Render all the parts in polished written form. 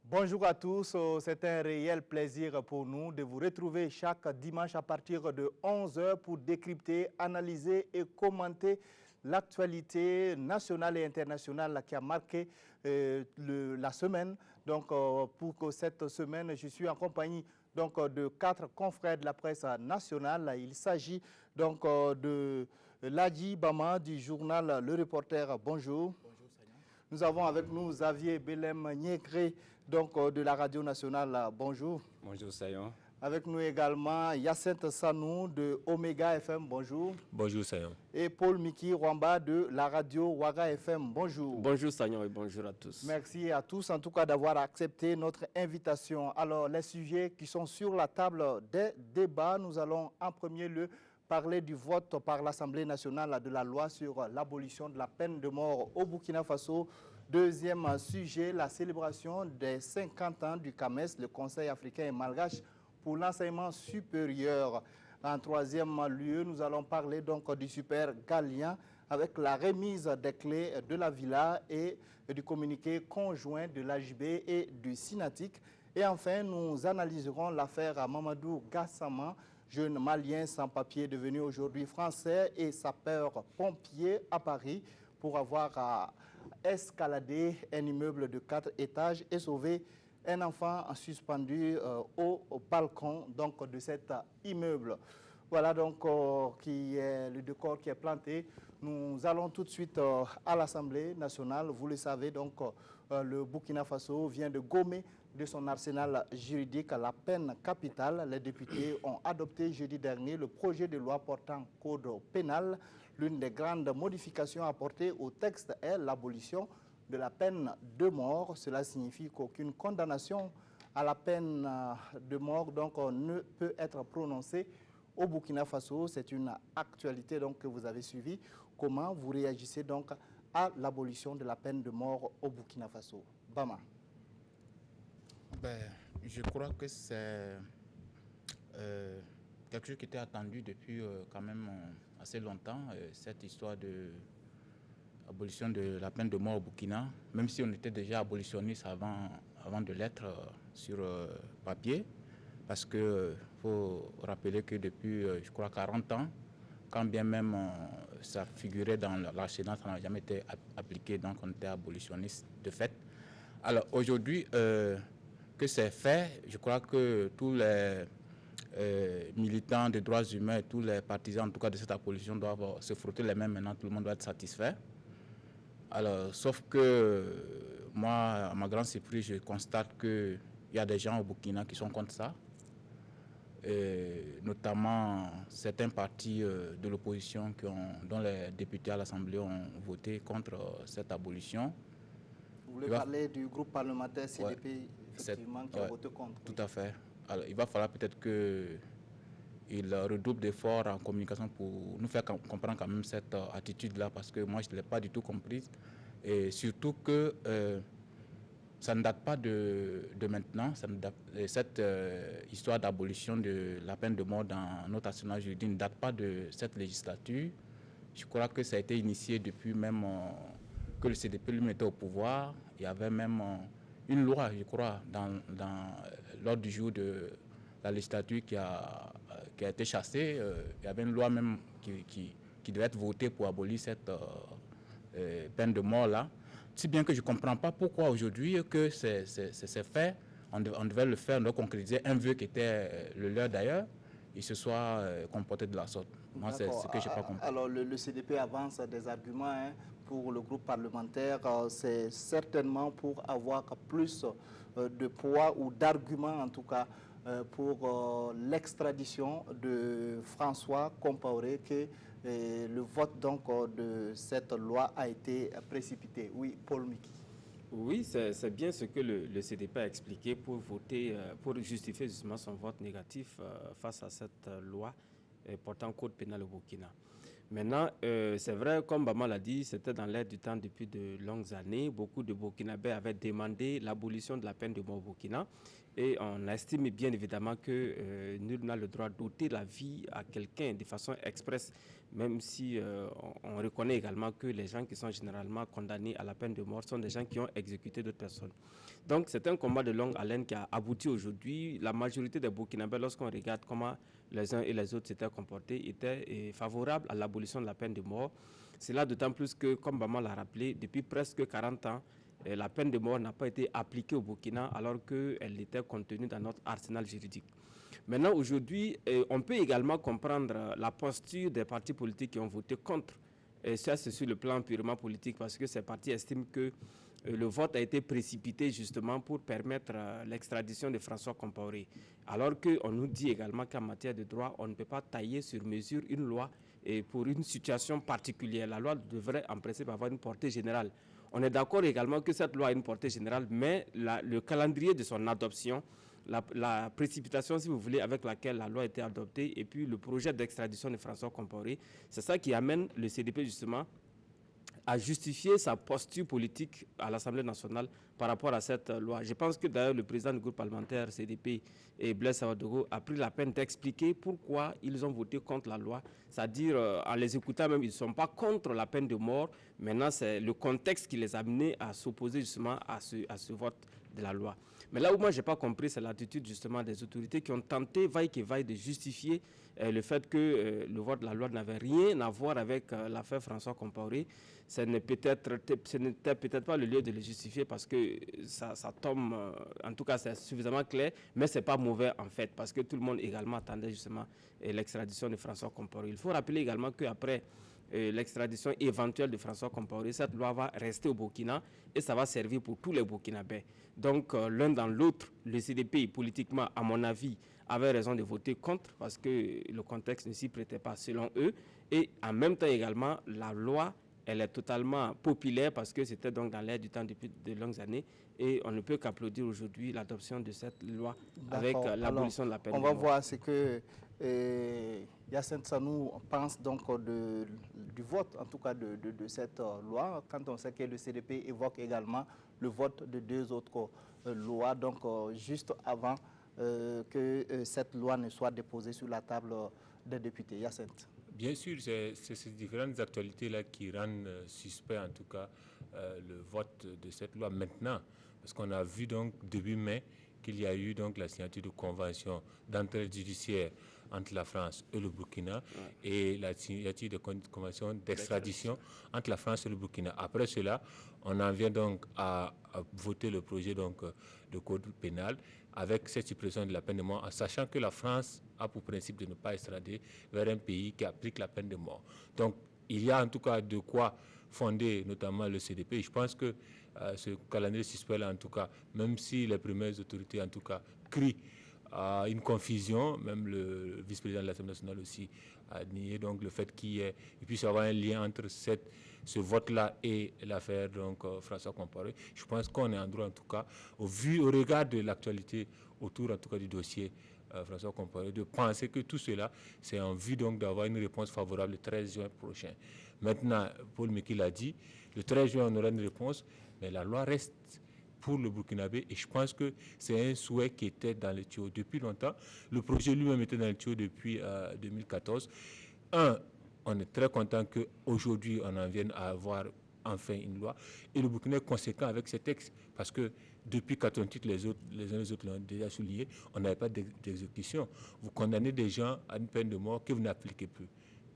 Bonjour à tous, c'est un réel plaisir pour nous de vous retrouver chaque dimanche à partir de 11 h pour décrypter, analyser et commenter l'actualité nationale et internationale qui a marqué la semaine. Donc pour cette semaine, je suis en compagnie de 4 confrères de la presse nationale. Il s'agit donc de Ladji Bama du journal Le Reporter. Bonjour. Bonjour Sanya. Nous avons avec nous Xavier Belem Niegré, de la Radio Nationale. Bonjour. Bonjour Sayon. Avec nous également Yacinthe Sanou de Omega FM. Bonjour. Bonjour Sayon. Et Paul Miki Rwamba de la Radio Ouaga FM. Bonjour. Bonjour Sayon et bonjour à tous. Merci à tous en tout cas d'avoir accepté notre invitation. Alors les sujets qui sont sur la table des débats, nous allons en premier lieu parler du vote par l'Assemblée nationale de la loi sur l'abolition de la peine de mort au Burkina Faso. Deuxième sujet, la célébration des 50 ans du CAMES, le Conseil africain et malgache pour l'enseignement supérieur. En troisième lieu, nous allons parler donc du super Galien avec la remise des clés de la villa et du communiqué conjoint de l'AJB et du SINATIC. Et enfin, nous analyserons l'affaire Mamadou Gassama, jeune malien sans papier devenu aujourd'hui français et sapeur-pompier à Paris pour avoir escaladé un immeuble de 4 étages et sauvé un enfant suspendu au balcon de cet immeuble. Voilà donc qui est le décor qui est planté. Nous allons tout de suite à l'Assemblée nationale. Vous le savez, le Burkina Faso vient de gommer de son arsenal juridique la peine capitale. Les députés ont adopté jeudi dernier le projet de loi portant code pénal. L'une des grandes modifications apportées au texte est l'abolition de la peine de mort. Cela signifie qu'aucune condamnation à la peine de mort ne peut être prononcée au Burkina Faso. C'est une actualité que vous avez suivie. Comment vous réagissez à l'abolition de la peine de mort au Burkina Faso? Bama. Je crois que c'est quelque chose qui était attendu depuis quand même assez longtemps, cette histoire de abolition de la peine de mort au Burkina, même si on était déjà abolitionniste avant de l'être sur papier, parce que faut rappeler que depuis, je crois, 40 ans, quand bien même ça figurait dans l'arsenal, ça n'a jamais été appliqué, donc on était abolitionniste de fait. Alors aujourd'hui, que c'est fait, je crois que tous les militants des droits humains, tous les partisans en tout cas de cette abolition doivent se frotter les mains maintenant, tout le monde doit être satisfait. Alors, sauf que moi, à ma grande surprise, je constate qu'il y a des gens au Burkina qui sont contre ça, et notamment certains partis de l'opposition dont les députés à l'Assemblée ont voté contre cette abolition. Vous voulez parler du groupe parlementaire CDP, effectivement, qui a voté contre? Tout à fait. Alors, il va falloir peut-être qu'il redouble d'efforts en communication pour nous faire comprendre quand même cette attitude-là, parce que moi, je ne l'ai pas du tout comprise. Et surtout que ça ne date pas de maintenant. Cette histoire d'abolition de la peine de mort dans notre arsenal juridique ne date pas de cette législature. Je crois que ça a été initié depuis même que le CDP lui était au pouvoir. Il y avait même une loi, je crois, dans l'ordre du jour de la législature qui a été chassée. Il y avait une loi même qui devait être votée pour abolir cette peine de mort-là. Si bien que je ne comprends pas pourquoi aujourd'hui que c'est fait, on devait le faire, on doit concrétiser un vœu qui était le leur d'ailleurs, il se soit comporté de la sorte. Moi, c'est ce que je n'ai pas compris. Alors, le CDP avance des arguments pour le groupe parlementaire. C'est certainement pour avoir plus de poids ou d'arguments, en tout cas, pour l'extradition de François Compaoré, que le vote donc de cette loi a été précipité. Oui, Paul Miki. Oui, c'est bien ce que le CDP a expliqué pour voter, pour justifier justement son vote négatif face à cette loi portant code pénal au Burkina. Maintenant, c'est vrai, comme Bama l'a dit, c'était dans l'air du temps depuis de longues années. Beaucoup de Burkinabés avaient demandé l'abolition de la peine de mort au Burkina. Et on estime bien évidemment que nul n'a le droit d'ôter la vie à quelqu'un de façon expresse, même si on reconnaît également que les gens qui sont généralement condamnés à la peine de mort sont des gens qui ont exécuté d'autres personnes. Donc c'est un combat de longue haleine qui a abouti aujourd'hui. La majorité des Burkinabés, lorsqu'on regarde comment les uns et les autres s'étaient comportés, étaient favorables à l'abolition de la peine de mort. C'est là d'autant plus que, comme Bama l'a rappelé, depuis presque 40 ans, la peine de mort n'a pas été appliquée au Burkina alors qu'elle était contenue dans notre arsenal juridique. Maintenant, aujourd'hui, on peut également comprendre la posture des partis politiques qui ont voté contre. Et ça, c'est sur le plan purement politique parce que ces partis estiment que le vote a été précipité justement pour permettre l'extradition de François Compaoré. Alors qu'on nous dit également qu'en matière de droit, on ne peut pas tailler sur mesure une loi et pour une situation particulière. La loi devrait en principe avoir une portée générale. On est d'accord également que cette loi a une portée générale, mais le calendrier de son adoption, la précipitation, si vous voulez, avec laquelle la loi a été adoptée, et puis le projet d'extradition de François Compaoré, c'est ça qui amène le CDP justement à justifier sa posture politique à l'Assemblée nationale par rapport à cette loi. Je pense que d'ailleurs le président du groupe parlementaire CDP et Blaise Savadogo a pris la peine d'expliquer pourquoi ils ont voté contre la loi. C'est-à-dire, en les écoutant même, ils ne sont pas contre la peine de mort. Maintenant, c'est le contexte qui les a amenés à s'opposer justement à ce vote de la loi. Mais là où moi, je n'ai pas compris, c'est l'attitude justement des autorités qui ont tenté, vaille que vaille, de justifier le fait que le vote de la loi n'avait rien à voir avec l'affaire François Compaoré. Ce n'était peut-être pas le lieu de le justifier parce que ça tombe, en tout cas c'est suffisamment clair, mais ce n'est pas mauvais en fait parce que tout le monde également attendait justement l'extradition de François Compaoré. Il faut rappeler également qu'après l'extradition éventuelle de François Compaoré, cette loi va rester au Burkina et ça va servir pour tous les Burkinabés. Donc l'un dans l'autre, le CDP politiquement, à mon avis, avait raison de voter contre parce que le contexte ne s'y prêtait pas selon eux. Et en même temps également, la loi, elle est totalement populaire parce que c'était donc dans l'air du temps depuis de longues années. Et on ne peut qu'applaudir aujourd'hui l'adoption de cette loi avec l'abolition de la peine de mort. On va voir ce que Yacine Sanou pense donc du vote, en tout cas de cette loi, quand on sait que le CDP évoque également le vote de deux autres lois, donc juste avant que cette loi ne soit déposée sur la table des députés. Yacine. Bien sûr, c'est ces différentes actualités-là qui rendent suspect, en tout cas, le vote de cette loi maintenant. Parce qu'on a vu donc début mai qu'il y a eu donc la signature de convention d'entraide judiciaire entre la France et le Burkina et la signature de convention d'extradition entre la France et le Burkina. Après cela, on en vient donc à voter le projet donc, de code pénal avec cette suppression de la peine de mort, en sachant que la France a pour principe de ne pas extrader vers un pays qui applique la peine de mort. Donc, il y a en tout cas de quoi fonder notamment le CDP. Je pense que ce calendrier suspect-là, en tout cas, même si les premières autorités, en tout cas, crient à une confusion, même le vice-président de l'Assemblée nationale aussi a nié donc le fait qu'il puisse y avoir un lien entre ce vote-là et l'affaire donc François Compaoré. Je pense qu'on est en droit, en tout cas, au regard de l'actualité autour, en tout cas, du dossier François Compaoré, de penser que tout cela, c'est en vue donc d'avoir une réponse favorable le 13 juin prochain. Maintenant, Paul Miki l'a dit, le 13 juin, on aura une réponse, mais la loi reste pour le Burkinabé et je pense que c'est un souhait qui était dans le tuyau depuis longtemps. Le projet lui-même était dans le tuyau depuis 2014. On est très content qu'aujourd'hui, on en vienne à avoir enfin une loi. Et le Burkina est conséquent avec ces textes parce que depuis 1988, les uns et les autres l'ont déjà souligné, on n'avait pas d'exécution. Vous condamnez des gens à une peine de mort que vous n'appliquez plus.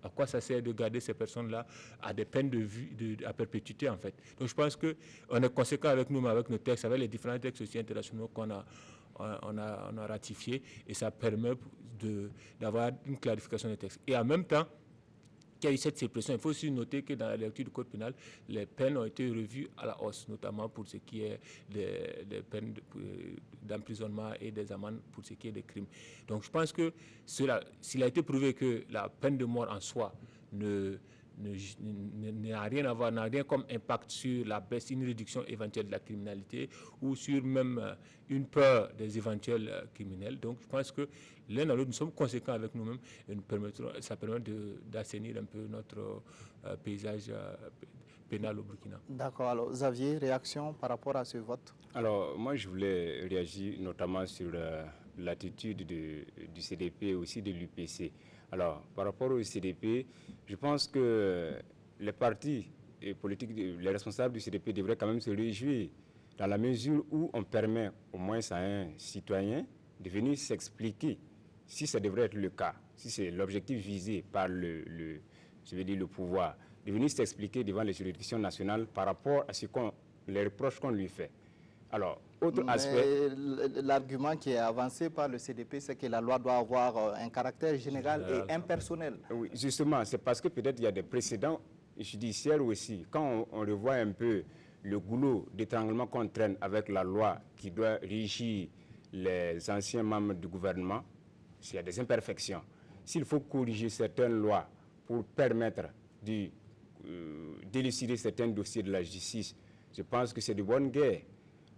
À quoi ça sert de garder ces personnes-là à des peines à perpétuité, en fait. Donc, je pense qu'on est conséquent avec nous, mais avec nos textes, avec les différents textes aussi internationaux qu'on a ratifiés, et ça permet d'avoir une clarification des textes. Et en même temps, qu'il y a eu cette suppression. Il faut aussi noter que dans la lecture du code pénal, les peines ont été revues à la hausse, notamment pour ce qui est des peines d'emprisonnement et des amendes pour ce qui est des crimes. Donc je pense que s'il a été prouvé que la peine de mort en soi n'a rien à voir, n'a rien comme impact sur la baisse, une réduction éventuelle de la criminalité ou sur même une peur des éventuels criminels. Donc je pense que l'un dans l'autre, nous sommes conséquents avec nous-mêmes et ça permet d'assainir un peu notre paysage pénal au Burkina. D'accord. Alors, Xavier, réaction par rapport à ce vote? Alors, moi, je voulais réagir notamment sur l'attitude du CDP et aussi de l'UPC. Alors, par rapport au CDP, je pense que les partis politiques, les responsables du CDP devraient quand même se réjouir dans la mesure où on permet au moins à un citoyen de venir s'expliquer, si ça devrait être le cas, si c'est l'objectif visé par le pouvoir, de venir s'expliquer devant les juridictions nationales par rapport à les reproches qu'on lui fait. Alors, autre aspect... L'argument qui est avancé par le CDP, c'est que la loi doit avoir un caractère général et impersonnel. Oui, justement, c'est parce que peut-être il y a des précédents judiciaires aussi. Quand on revoit un peu le goulot d'étranglement qu'on traîne avec la loi qui doit régir les anciens membres du gouvernement, s'il y a des imperfections. S'il faut corriger certaines lois pour permettre d'élucider certains dossiers de la justice, je pense que c'est de bonne guerre.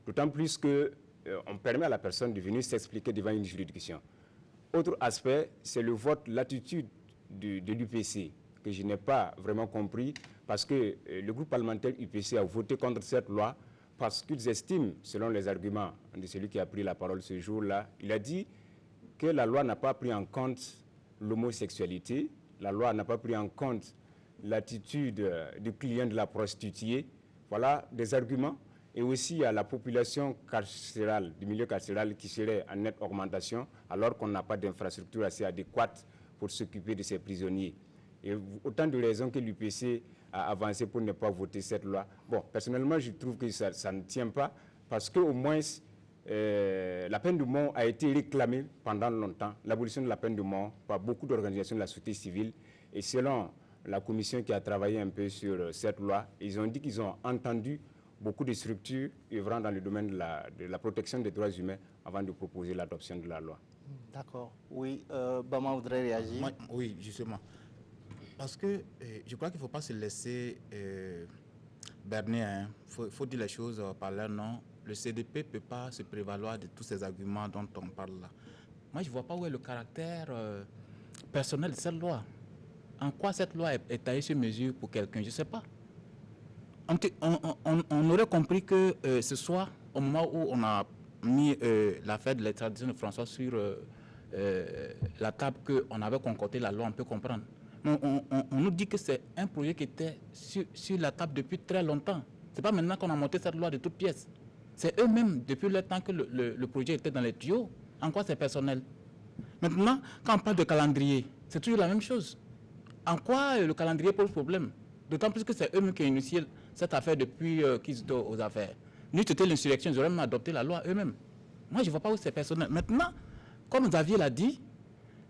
D'autant plus qu'on permet à la personne de venir s'expliquer devant une juridiction. Autre aspect, c'est le vote, l'attitude de l'UPC, que je n'ai pas vraiment compris, parce que le groupe parlementaire UPC a voté contre cette loi, parce qu'ils estiment, selon les arguments de celui qui a pris la parole ce jour-là, il a dit que la loi n'a pas pris en compte l'homosexualité, la loi n'a pas pris en compte l'attitude du client de la prostituée. Voilà des arguments. Et aussi à la population carcérale, du milieu carcéral qui serait en nette augmentation, alors qu'on n'a pas d'infrastructure assez adéquate pour s'occuper de ces prisonniers. Et autant de raisons que l'UPC a avancé pour ne pas voter cette loi. Bon, personnellement, je trouve que ça ne tient pas, parce qu'au moins, la peine de mort a été réclamée pendant longtemps, l'abolition de la peine de mort par beaucoup d'organisations de la société civile. Et selon la commission qui a travaillé un peu sur cette loi, ils ont dit qu'ils ont entendu beaucoup de structures œuvrant dans le domaine de la protection des droits humains avant de proposer l'adoption de la loi. D'accord. Oui, Bama voudrait réagir. Oui, justement. Parce que je crois qu'il ne faut pas se laisser berner. Il faut dire les choses par leur nom. Le CDP ne peut pas se prévaloir de tous ces arguments dont on parle là. Moi, je ne vois pas où est le caractère personnel de cette loi. En quoi cette loi est taillée sur mesure pour quelqu'un? Je ne sais pas. On aurait compris que ce soir, au moment où on a mis l'affaire de l'extradition de François sur la table, qu'on avait concocté la loi, on peut comprendre. Mais on nous dit que c'est un projet qui était sur la table depuis très longtemps. Ce n'est pas maintenant qu'on a monté cette loi de toutes pièces. C'est eux-mêmes, depuis le temps que le projet était dans les tuyaux. En quoi c'est personnel? Maintenant, quand on parle de calendrier, c'est toujours la même chose. En quoi le calendrier pose problème? D'autant plus que c'est eux-mêmes qui ont initié cette affaire depuis qu'ils étaient aux affaires. Nous, c'était l'insurrection, ils auraient même adopté la loi eux-mêmes. Moi, je ne vois pas où c'est personnel. Maintenant, comme Xavier l'a dit,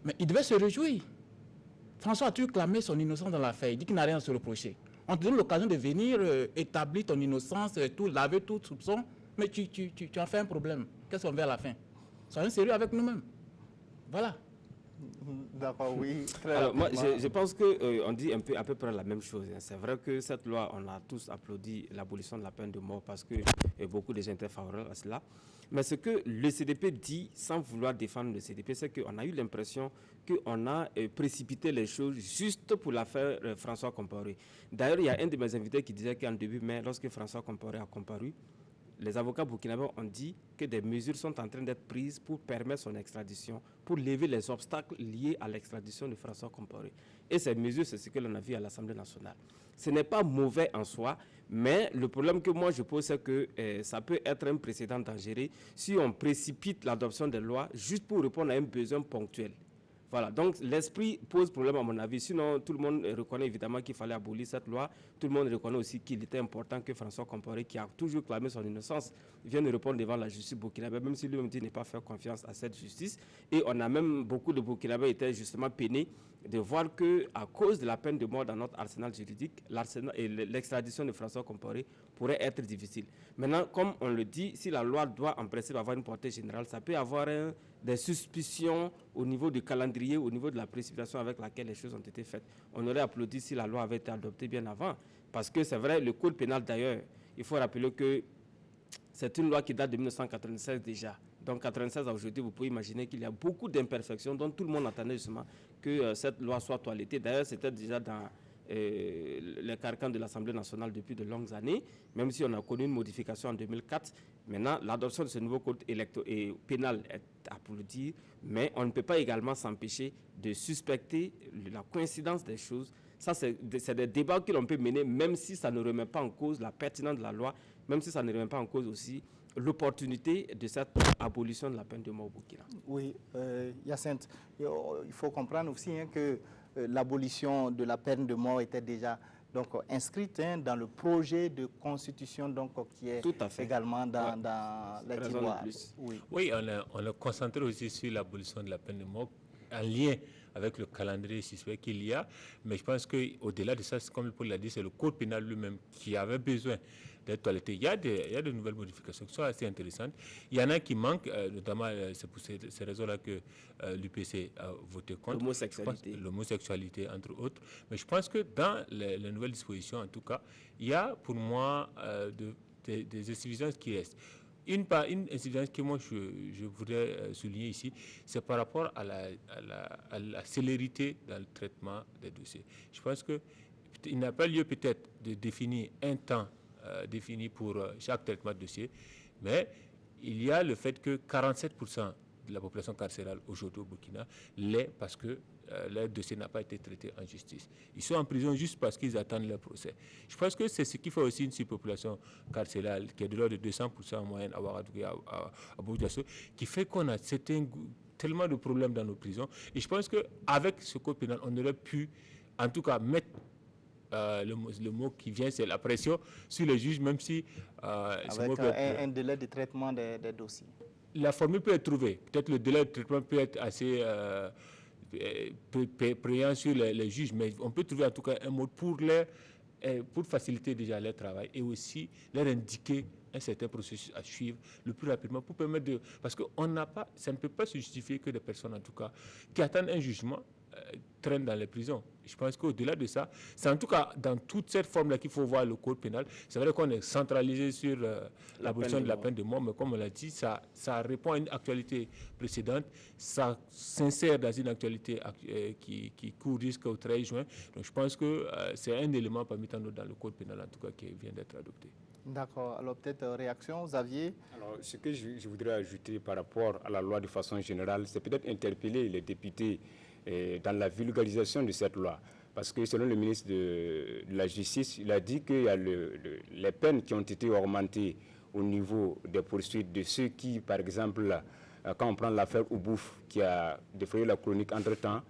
mais il devait se réjouir. François a toujours clamé son innocence dans l'affaire. Il dit qu'il n'a rien à se reprocher. On te donne l'occasion de venir établir ton innocence, tout, laver tout soupçon, mais tu as fait un problème. Qu'est-ce qu'on veut à la fin? Soyons sérieux avec nous-mêmes. Voilà. D'accord, oui. Alors, moi, je pense qu'on dit à peu près la même chose. C'est vrai que cette loi, on a tous applaudi l'abolition de la peine de mort parce que beaucoup de gens étaient favorables à cela. Mais ce que le CDP dit, sans vouloir défendre le CDP, c'est qu'on a eu l'impression qu'on a précipité les choses juste pour l'affaire François Compaoré. D'ailleurs, il y a un de mes invités qui disait qu'en début mai, lorsque François Compaoré a comparu, les avocats burkinabés ont dit que des mesures sont en train d'être prises pour permettre son extradition, pour lever les obstacles liés à l'extradition de François Compaoré. Et ces mesures, c'est ce que l'on a vu à l'Assemblée nationale. Ce n'est pas mauvais en soi, mais le problème que moi je pose, c'est que ça peut être un précédent dangereux si on précipite l'adoption des lois juste pour répondre à un besoin ponctuel. Voilà, donc l'esprit pose problème à mon avis. Sinon, tout le monde reconnaît évidemment qu'il fallait abolir cette loi. Tout le monde reconnaît aussi qu'il était important que François Compaoré, qui a toujours clamé son innocence, vienne répondre devant la justice burkinabé, même si lui-même dit ne pas faire confiance à cette justice. Et on a même beaucoup de Burkinabés étaient justement peinés de voir qu'à cause de la peine de mort dans notre arsenal juridique, l'extradition de François Compaoré pourrait être difficile. Maintenant, comme on le dit, si la loi doit en principe avoir une portée générale, ça peut avoir des suspicions au niveau du calendrier, au niveau de la précipitation avec laquelle les choses ont été faites. On aurait applaudi si la loi avait été adoptée bien avant. Parce que c'est vrai, le code pénal d'ailleurs, il faut rappeler que c'est une loi qui date de 1996 déjà. Donc 1996 à aujourd'hui, vous pouvez imaginer qu'il y a beaucoup d'imperfections dont tout le monde attendait justement que cette loi soit toilettée. D'ailleurs, c'était déjà dans les carcans de l'Assemblée nationale depuis de longues années, même si on a connu une modification en 2004. Maintenant, l'adoption de ce nouveau code pénal est applaudie, mais on ne peut pas également s'empêcher de suspecter la coïncidence des choses. Ça, c'est des débats que l'on peut mener, même si ça ne remet pas en cause la pertinence de la loi, même si ça ne remet pas en cause aussi l'opportunité de cette abolition de la peine de mort au Burkina. Oui, Hyacinthe, il faut comprendre aussi que l'abolition de la peine de mort était déjà donc inscrite dans le projet de constitution donc, qui est également dans les tiroirs. Oui, on a concentré aussi sur l'abolition de la peine de mort en lien avec le calendrier suspect qu'il y a, mais je pense qu'au-delà de ça, comme Paul l'a dit, c'est le code pénal lui-même qui avait besoin d'être toiletté. Il y a de nouvelles modifications qui sont assez intéressantes. Il y en a qui manquent, notamment c'est pour ces raisons-là que l'UPC a voté contre. L'homosexualité, entre autres. Mais je pense que dans les nouvelles dispositions, en tout cas, il y a pour moi des insuffisances qui restent. Une incidence que moi je voudrais souligner ici, c'est par rapport à la célérité dans le traitement des dossiers. Je pense qu'il n'a pas lieu peut-être de définir un temps défini pour chaque traitement de dossier, mais il y a le fait que 47% de la population carcérale aujourd'hui au Burkina l'est parce que leur dossier n'a pas été traité en justice. Ils sont en prison juste parce qu'ils attendent leur procès. Je pense que c'est ce qui fait aussi une surpopulation carcérale qui est de l'ordre de 200% en moyenne à Ouagadougou, à Bourg-Diasso, qui fait qu'on a tellement de problèmes dans nos prisons. Et je pense qu'avec ce code pénal, on aurait pu en tout cas mettre le mot qui vient, c'est la pression sur les juges, même si... avec un délai de traitement des dossiers. La formule peut être trouvée. Peut-être le délai de traitement peut être assez préant sur les juges, mais on peut trouver en tout cas un mot pour faciliter déjà leur travail et aussi leur indiquer un certain processus à suivre le plus rapidement pour permettre de... Parce que ça ne peut pas se justifier que des personnes, en tout cas, qui attendent un jugement, traînent dans les prisons. Je pense qu'au-delà de ça, c'est en tout cas dans toute cette forme-là qu'il faut voir le code pénal. C'est vrai qu'on est centralisé sur l'abolition de la peine de mort, mais comme on l'a dit, ça répond à une actualité précédente, ça s'insère dans une actualité qui court jusqu'au 13 juin. Donc je pense que c'est un élément parmi tant d'autres dans le code pénal, en tout cas, qui vient d'être adopté. D'accord. Alors peut-être réaction, Xavier? Alors ce que je voudrais ajouter par rapport à la loi de façon générale, c'est peut-être interpeller les députés dans la vulgarisation de cette loi. Parce que selon le ministre de la Justice, il a dit qu'il y a les peines qui ont été augmentées au niveau des poursuites de ceux qui, par exemple, quand on prend l'affaire Oubouf, qui a défrayé la chronique entre-temps,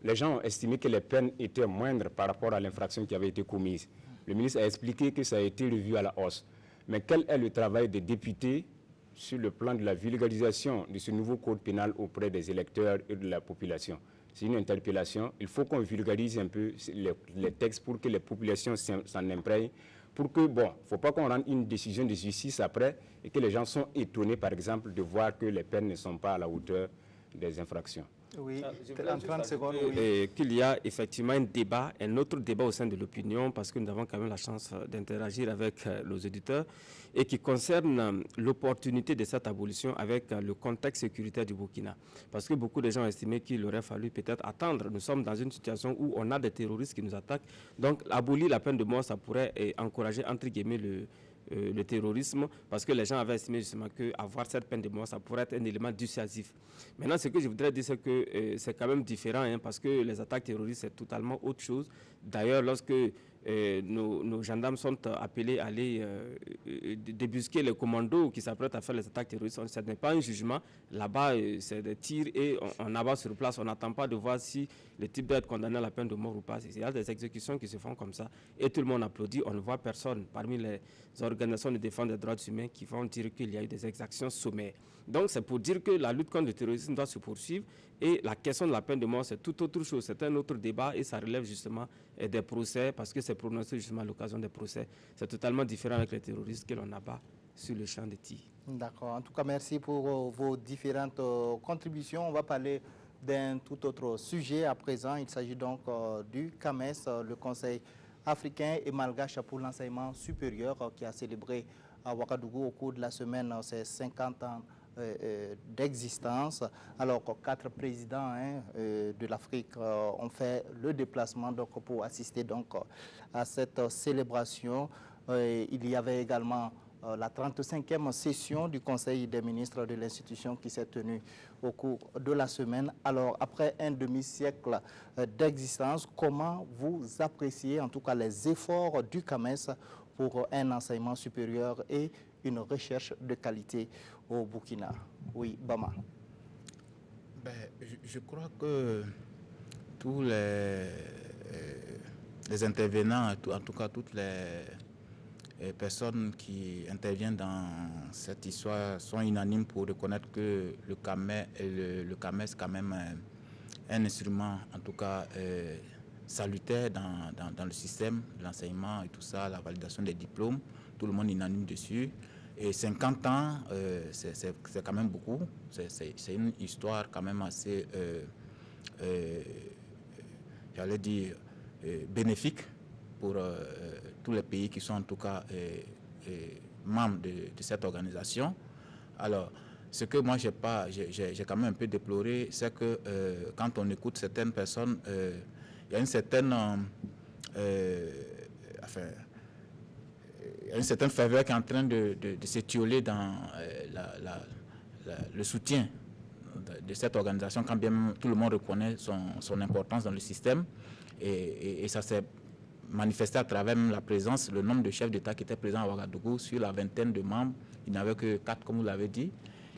les gens ont estimé que les peines étaient moindres par rapport à l'infraction qui avait été commise. Le ministre a expliqué que ça a été revu à la hausse. Mais quel est le travail des députés sur le plan de la vulgarisation de ce nouveau code pénal auprès des électeurs et de la population? C'est une interpellation. Il faut qu'on vulgarise un peu les textes pour que les populations s'en imprègnent. Pour que, il ne faut pas qu'on rende une décision de justice après et que les gens sont étonnés, par exemple, de voir que les peines ne sont pas à la hauteur des infractions. Oui, en 30 secondes. Qu'il y a effectivement un autre débat au sein de l'opinion, parce que nous avons quand même la chance d'interagir avec nos éditeurs, et qui concerne l'opportunité de cette abolition avec le contexte sécuritaire du Burkina. Parce que beaucoup de gens ont estimé qu'il aurait fallu peut-être attendre. Nous sommes dans une situation où on a des terroristes qui nous attaquent. Donc, abolir la peine de mort, ça pourrait encourager, entre guillemets, le terrorisme, parce que les gens avaient estimé justement qu'avoir cette peine de mort, ça pourrait être un élément dissuasif. Maintenant, ce que je voudrais dire, c'est que c'est quand même différent, parce que les attaques terroristes, c'est totalement autre chose. D'ailleurs, lorsque nos gendarmes sont appelés à aller débusquer les commandos qui s'apprêtent à faire les attaques terroristes. Ce n'est pas un jugement. Là-bas, c'est des tirs et on abat sur place. On n'attend pas de voir si le type doit être condamné à la peine de mort ou pas. Il y a des exécutions qui se font comme ça et tout le monde applaudit. On ne voit personne parmi les organisations de défense des droits humains qui vont dire qu'il y a eu des exactions sommaires. Donc c'est pour dire que la lutte contre le terrorisme doit se poursuivre et la question de la peine de mort c'est tout autre chose, c'est un autre débat et ça relève justement des procès parce que c'est prononcé justement à l'occasion des procès. C'est totalement différent avec les terroristes que l'on abat sur le champ de tir. D'accord, en tout cas merci pour vos différentes contributions. On va parler d'un tout autre sujet à présent. Il s'agit donc du CAMES, le Conseil africain et malgache pour l'enseignement supérieur qui a célébré à Ouagadougou au cours de la semaine ses 50 ans d'existence. Alors, 4 présidents de l'Afrique ont fait le déplacement donc, pour assister donc, à cette célébration. Il y avait également la 35e session du Conseil des ministres de l'institution qui s'est tenue au cours de la semaine. Alors, après un demi-siècle d'existence, comment vous appréciez en tout cas les efforts du CAMES pour un enseignement supérieur et une recherche de qualité au Burkina? Oui, Bama. Je crois que tous les intervenants, en tout cas toutes les personnes qui interviennent dans cette histoire sont unanimes pour reconnaître que le CAMES est quand même un instrument, en tout cas salutaire dans le système de l'enseignement et tout ça, la validation des diplômes, tout le monde est unanime dessus. Et 50 ans, c'est quand même beaucoup. C'est une histoire quand même assez, j'allais dire, bénéfique pour tous les pays qui sont en tout cas membres de cette organisation. Alors, ce que moi j'ai quand même un peu déploré, c'est que quand on écoute certaines personnes, il y a une certaine il y a une certaine faveur qui est en train de s'étioler dans le soutien de cette organisation, quand bien même tout le monde reconnaît son importance dans le système. Et ça s'est manifesté à travers la présence, le nombre de chefs d'État qui étaient présents à Ouagadougou. Sur la vingtaine de membres, il n'y avait que 4, comme vous l'avez dit.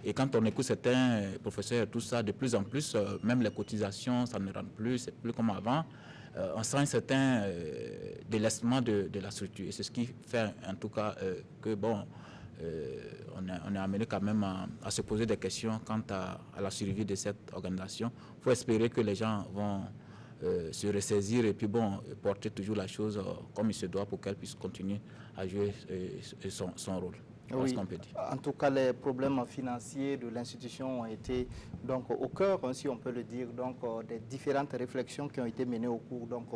Et quand on écoute certains professeurs et tout ça, de plus en plus, même les cotisations, ça ne rentre plus, c'est plus comme avant. On sent un certain délaissement de la structure. Et c'est ce qui fait en tout cas que, bon, on est amené quand même à se poser des questions quant à la survie de cette organisation. Il faut espérer que les gens vont se ressaisir et puis, bon, porter toujours la chose comme il se doit pour qu'elle puisse continuer à jouer son rôle. Oui, en tout cas, les problèmes financiers de l'institution ont été donc au cœur, si on peut le dire, donc des différentes réflexions qui ont été menées au cours donc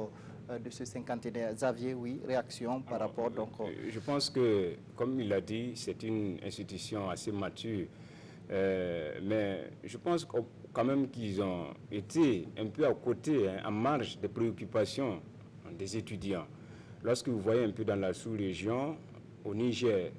de ce cinquantenaire. Xavier, oui, réaction par rapport donc. Je pense que, comme il l'a dit, c'est une institution assez mature, mais je pense quand même qu'ils ont été un peu à côté, en marge des préoccupations des étudiants. Lorsque vous voyez un peu dans la sous-région, au Niger,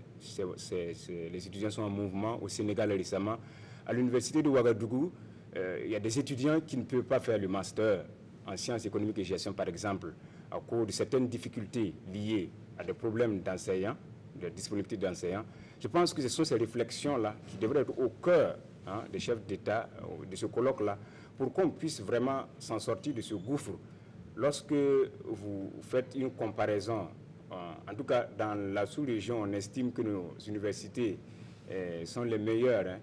les étudiants sont en mouvement. Au Sénégal récemment, à l'université de Ouagadougou, il y a des étudiants qui ne peuvent pas faire le master en sciences économiques et gestion, par exemple, à cause de certaines difficultés liées à des problèmes d'enseignants, de disponibilité d'enseignants. Je pense que ce sont ces réflexions-là qui devraient être au cœur des chefs d'État, de ce colloque-là, pour qu'on puisse vraiment s'en sortir de ce gouffre. Lorsque vous faites une comparaison, en tout cas, dans la sous-région, on estime que nos universités sont les meilleures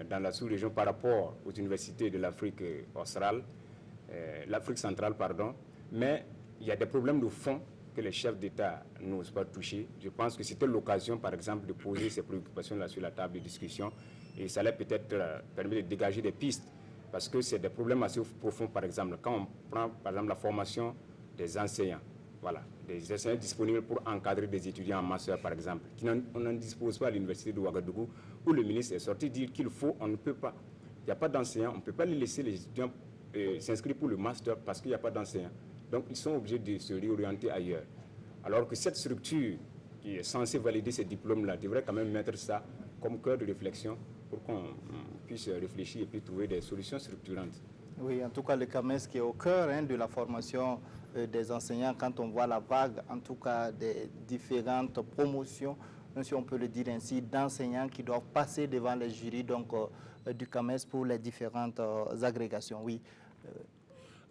dans la sous-région par rapport aux universités de l'Afrique australe, l'Afrique centrale, pardon. Mais il y a des problèmes de fond que les chefs d'État n'osent pas toucher. Je pense que c'était l'occasion, par exemple, de poser ces préoccupations-là sur la table de discussion et ça allait peut-être permettre de dégager des pistes parce que c'est des problèmes assez profonds, par exemple, quand on prend, par exemple, la formation des enseignants. Voilà, des enseignants disponibles pour encadrer des étudiants en master, par exemple, on n'en dispose pas à l'université de Ouagadougou, où le ministre est sorti dire qu'il faut, on ne peut pas. Il n'y a pas d'enseignants, on ne peut pas laisser les étudiants s'inscrire pour le master parce qu'il n'y a pas d'enseignants. Donc, ils sont obligés de se réorienter ailleurs. Alors que cette structure qui est censée valider ces diplômes-là devrait quand même mettre ça comme cœur de réflexion pour qu'on puisse réfléchir et puis trouver des solutions structurantes. Oui, en tout cas, le CAMES qui est au cœur de la formation des enseignants, quand on voit la vague, en tout cas, des différentes promotions, si on peut le dire ainsi, d'enseignants qui doivent passer devant les jurys donc, du CAMES pour les différentes agrégations. Oui.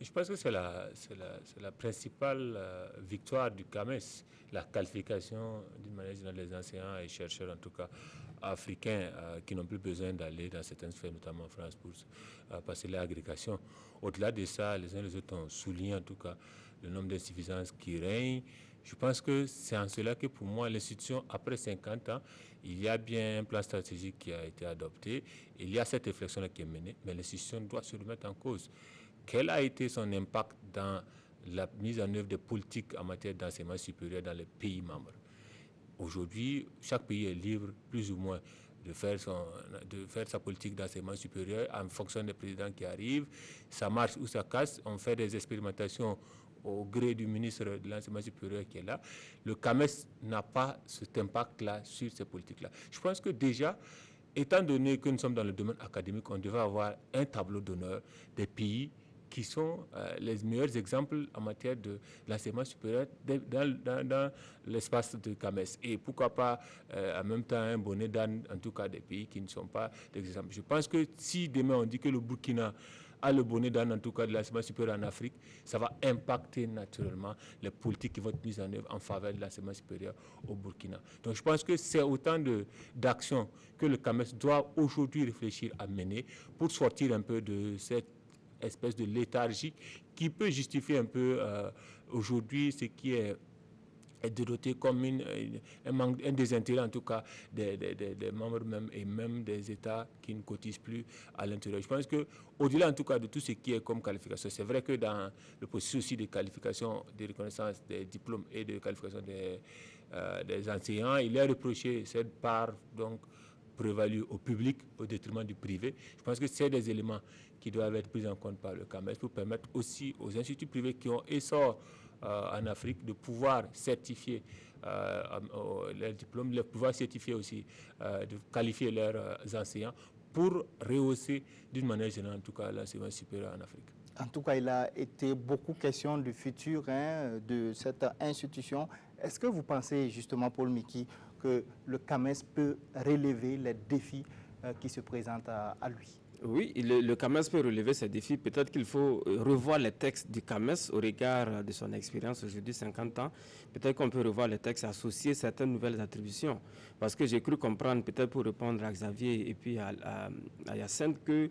Je pense que c'est la principale victoire du CAMES, la qualification d'une manière générale des enseignants et chercheurs, en tout cas africains, qui n'ont plus besoin d'aller dans certaines sphères, notamment en France, pour passer l'agrégation. Au-delà de ça, les uns et les autres ont souligné en tout cas le nombre d'insuffisances qui règnent. Je pense que c'est en cela que pour moi, l'institution, après 50 ans, il y a bien un plan stratégique qui a été adopté. Il y a cette réflexion-là qui est menée, mais l'institution doit se remettre en cause. Quel a été son impact dans la mise en œuvre des politiques en matière d'enseignement supérieur dans les pays membres? Aujourd'hui, chaque pays est libre, plus ou moins, de faire sa politique d'enseignement supérieur en fonction des présidents qui arrivent. Ça marche ou ça casse. On fait des expérimentations au gré du ministre de l'enseignement supérieur qui est là. Le CAMES n'a pas cet impact-là sur ces politiques-là. Je pense que déjà, étant donné que nous sommes dans le domaine académique, on devrait avoir un tableau d'honneur des pays qui sont les meilleurs exemples en matière de l'enseignement supérieur dans l'espace de CAMES. Et pourquoi pas en même temps un bonnet d'âne, en tout cas des pays qui ne sont pas d'exemple. Je pense que si demain on dit que le Burkina a le bonnet d'âne, en tout cas de l'enseignement supérieur en Afrique, ça va impacter naturellement les politiques qui vont être mises en œuvre en faveur de l'enseignement supérieur au Burkina. Donc je pense que c'est autant d'actions que le CAMES doit aujourd'hui réfléchir à mener pour sortir un peu de cette espèce de léthargie qui peut justifier un peu aujourd'hui ce qui est dénoté comme un désintérêt en tout cas des membres même et même des États qui ne cotisent plus à l'intérieur. Je pense qu'au-delà en tout cas de tout ce qui est comme qualification, c'est vrai que dans le processus aussi de qualification, de reconnaissance des diplômes et de qualification des enseignants, il est reproché cette part donc prévalue au public au détriment du privé. Je pense que c'est des éléments qui doivent être pris en compte par le CAMES pour permettre aussi aux instituts privés qui ont essor en Afrique de pouvoir certifier leurs diplômes, de pouvoir certifier aussi, de qualifier leurs enseignants pour rehausser d'une manière générale en tout cas l'enseignement supérieur en Afrique. En tout cas, il a été beaucoup question du futur de cette institution. Est-ce que vous pensez justement, Paul Miki, que le CAMES peut relever les défis qui se présentent à lui? Oui, le CAMES peut relever ces défis. Peut-être qu'il faut revoir les textes du CAMES au regard de son expérience aujourd'hui, 50 ans. Peut-être qu'on peut revoir les textes, associer certaines nouvelles attributions. Parce que j'ai cru comprendre, peut-être pour répondre à Xavier et puis à Yacinthe, que